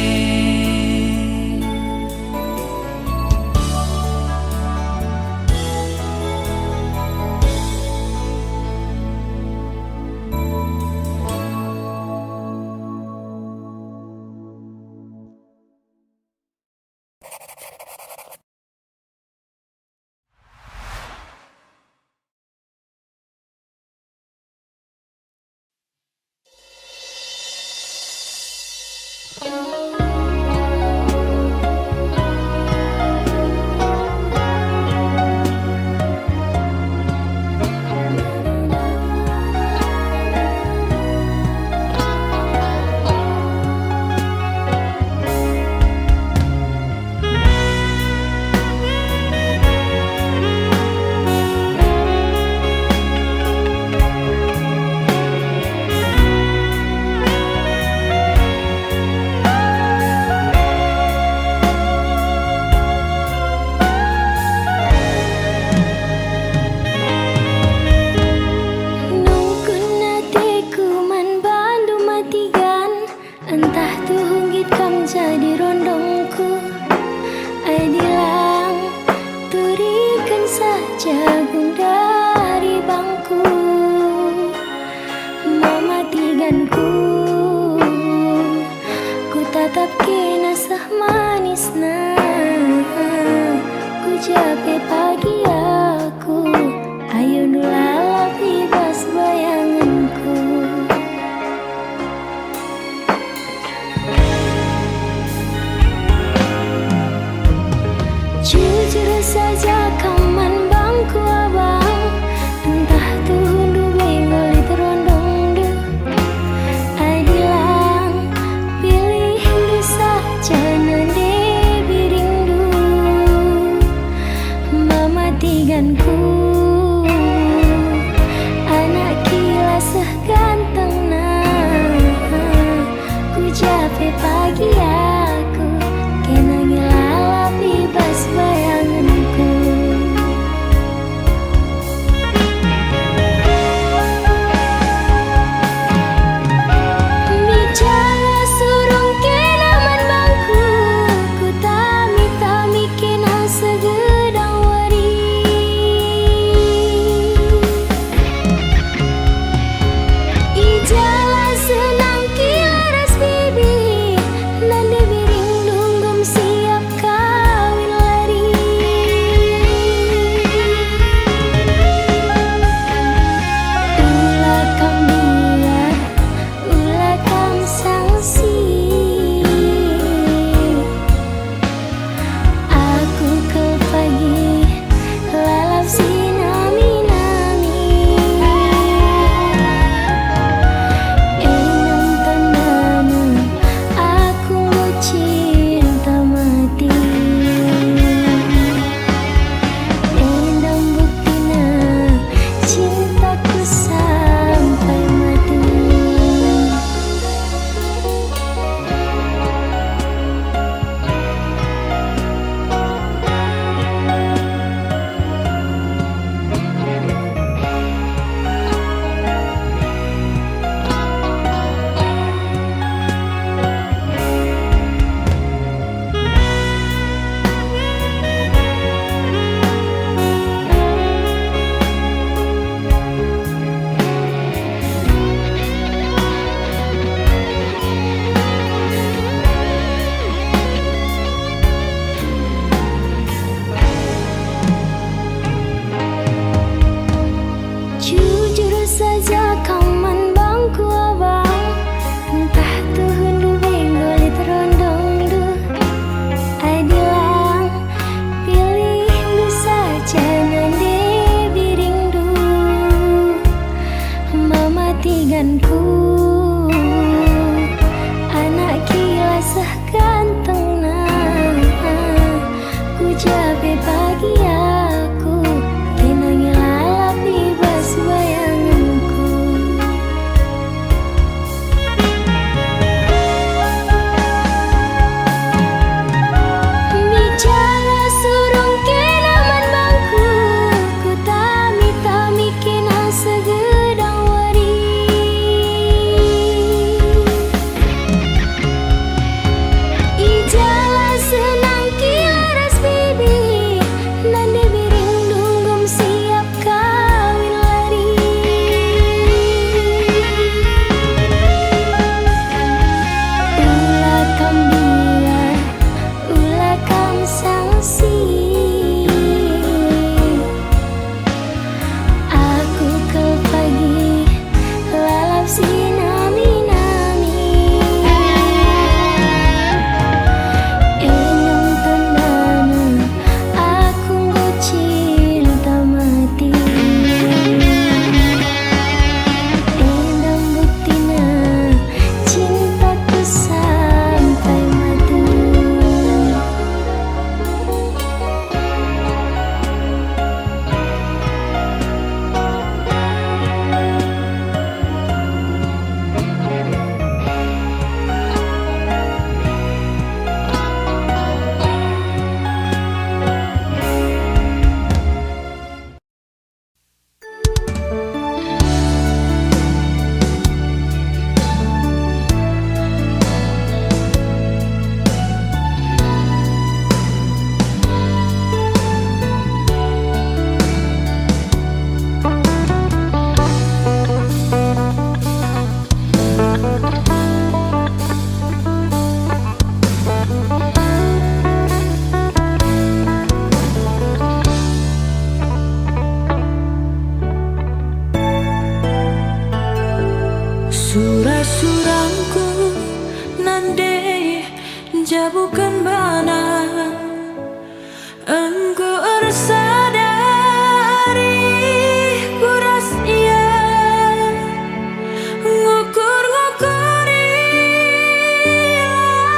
capek pagi aku, ayo nu lalap bebas bayanganku. Jujur saja kaman bangku abang, entah tundu benggol terondong deh. Adilang pilih hindu saja nande birindu, mama tiganku anak kila seganteng nah, ku capek pagi aku, kena ngelalap bebas bayanganku. Bicara surung kenaman bangku, ku tami-tami kena segedang wari. Ijala senang kilaras bibi, nande biring dunggum siap kawin lari. Ulah kam biar, ulah kam sangsi, aku ke pagi lalap sinami-nami. Enam tandana aku mau cinta mati, enam buktina cintaku sampai mati. Jujur saja kaman bangku abang, entah tuh hundu benggol terondong duh. Adilang pilih hindu saja nande birindu, mama tiganku anak kila seganteng nah, ku capek pagi aku, kena ngelalap bebas bayanganku. Bicara surung kenaman bangku, ku tami-tami kena segedang wari. saja bukan mana. Engkau sadari kuras ia ngukur-ngukuri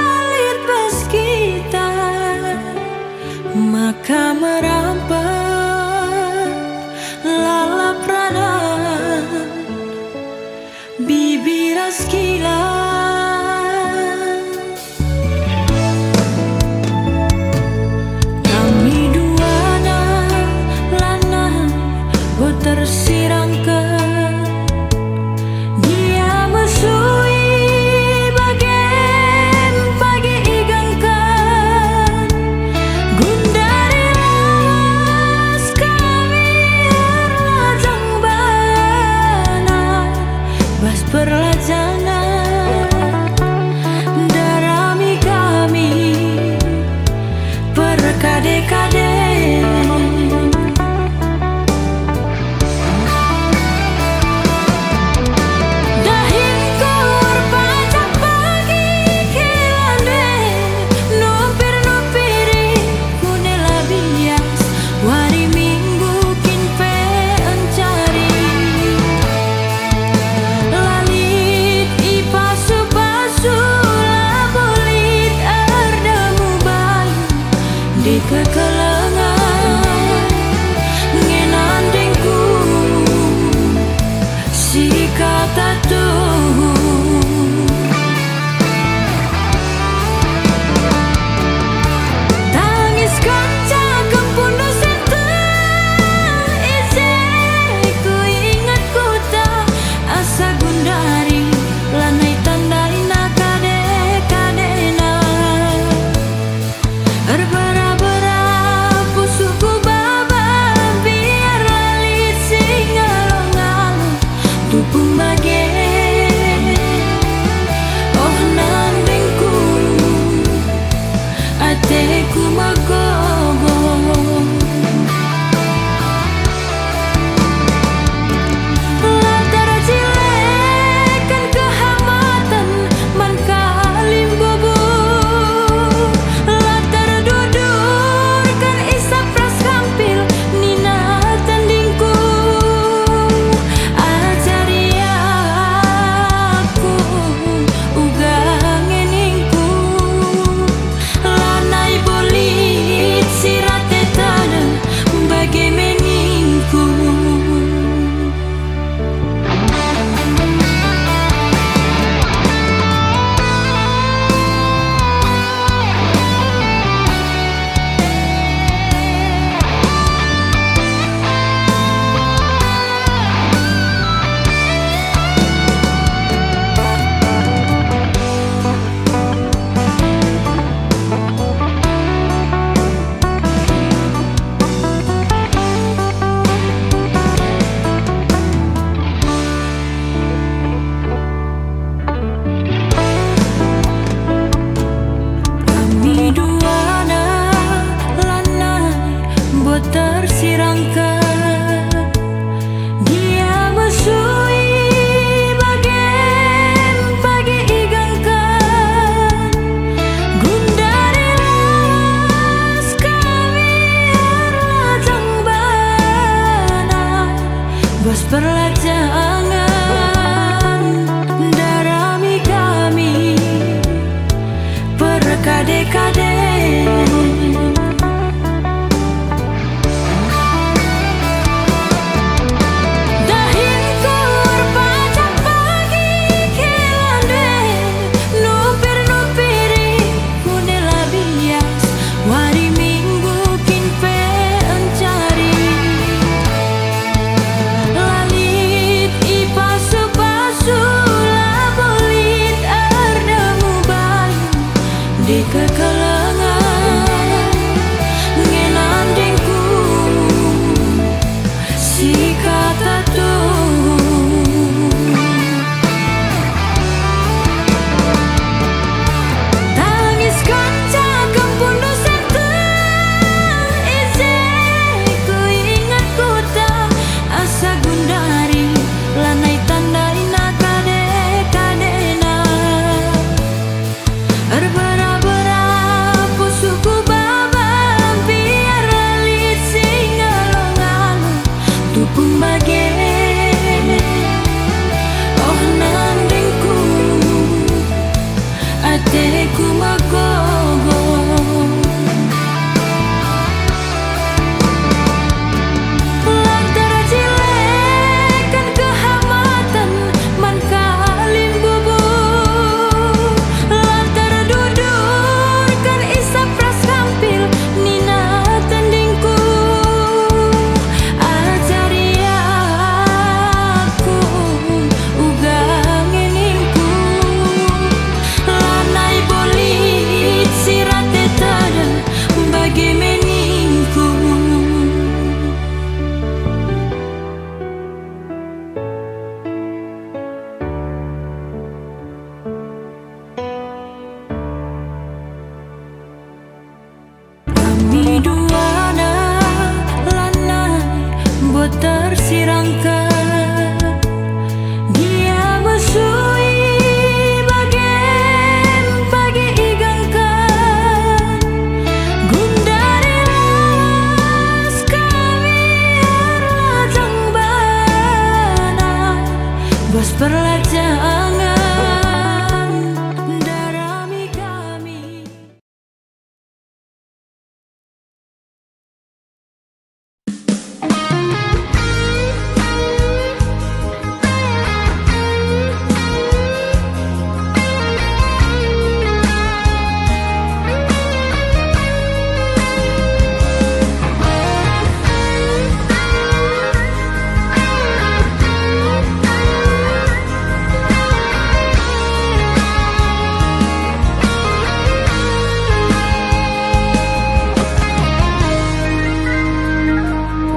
lalit pas kita, maka merampat lalap ranan bibiras kilat. Tersirangkan dia mesui bagian pagi igangkan gundari las kami erlajang bana bas perlajanan darami kami perkade-kade. Di kekelengan ngenandingku si kata tuh tangis kaca kempundu sente ije ku ingat kuta asa gundari lanai tandaina kade-kadena ku magogo lantara cilekan kehamatan man kalim bobo lantara dudurkan isap ras kampil nina tandingku ajaria aku uga ngeningku lanai bolit sirate tanah bagai meningku. Tersirangkan dia mesui bagian pagi igangkan gundari las kami erlajang bana bas perlajangan darami kami perkade-kade.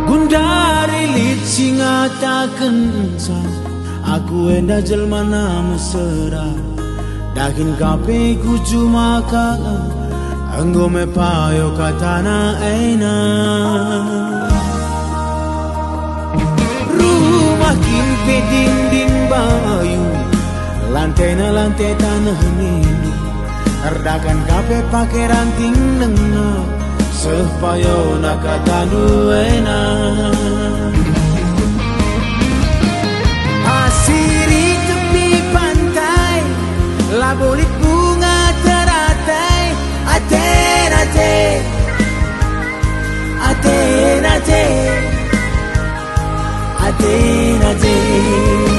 Gundari lit singa taken sa aku enda jelmana mesra dakin kape kucu maka anggo me payo katana aina rumah kimpe dinding bayu lantai na lantai tanah nidu terdakan kape pake ranting nenga sepayo nakatanu aina asiri tepi pantai labolit bunga teratai aten aten aten aten aten aten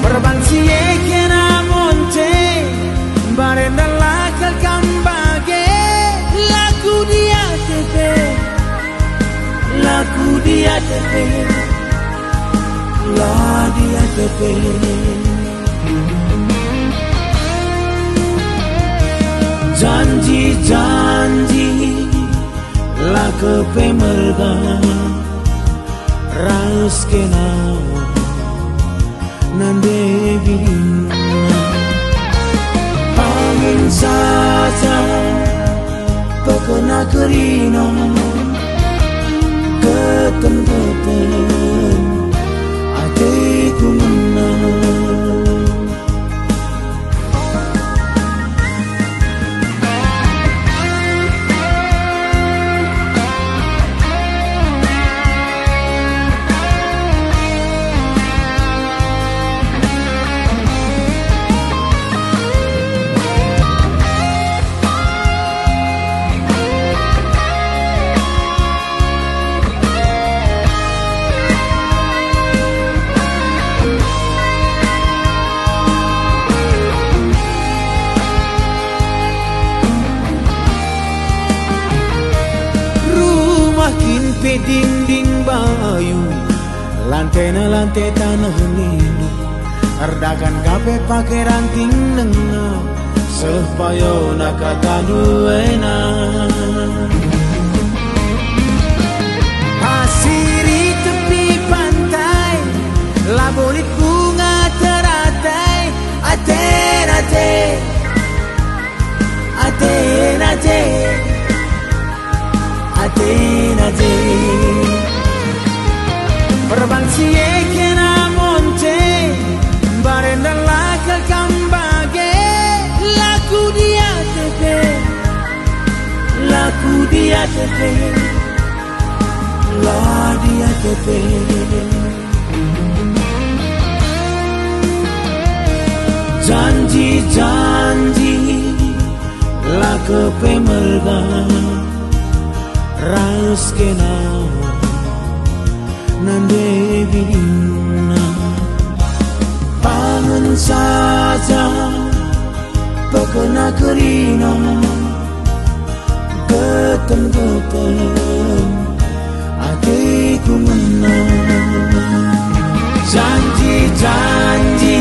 perbansie kena monte barenda lakal kambage laku dia tepe laku dia tepe la dia tepe janji-janji la kepe merga raus kena nande bina angin saja pekena kerina ketem-ketem hatiku menang dinding bayu lantai na lantai tanah nidu erdakan kape pake ranting nenga sepayo nakatanu ena asiri tepi pantai labolit bunga teratai aten aten aten aten aten aten perbansie kena monte barenda lakal kambage laku dia tepe la dia tepe janji-janji la kepe merga raus kena nande bina pangan saja pekena kerina ketem-ketem hatiku menang janji-janji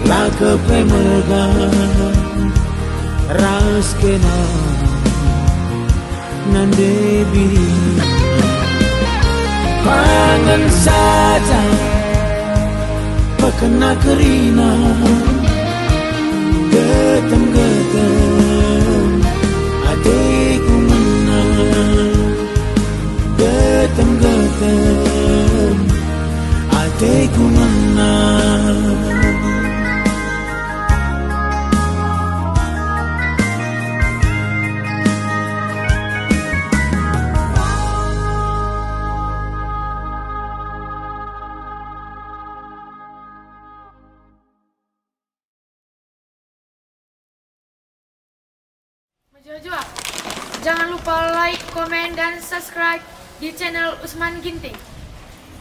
la kepe merga raus kena nande bina pangan saja pekena kerina getem-getem hatiku menang getem-getem hatiku menang Jojo, jangan lupa like, komen, dan subscribe di channel Usman Ginting.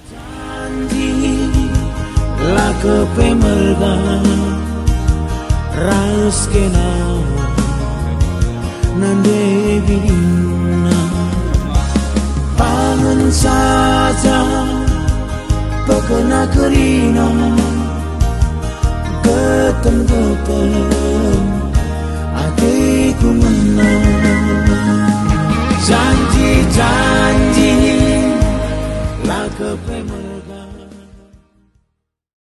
Janji la kepe merga raus kena nande bina pangan saja pekena kerina getem-getem hatiku menang janji-janji Laga prema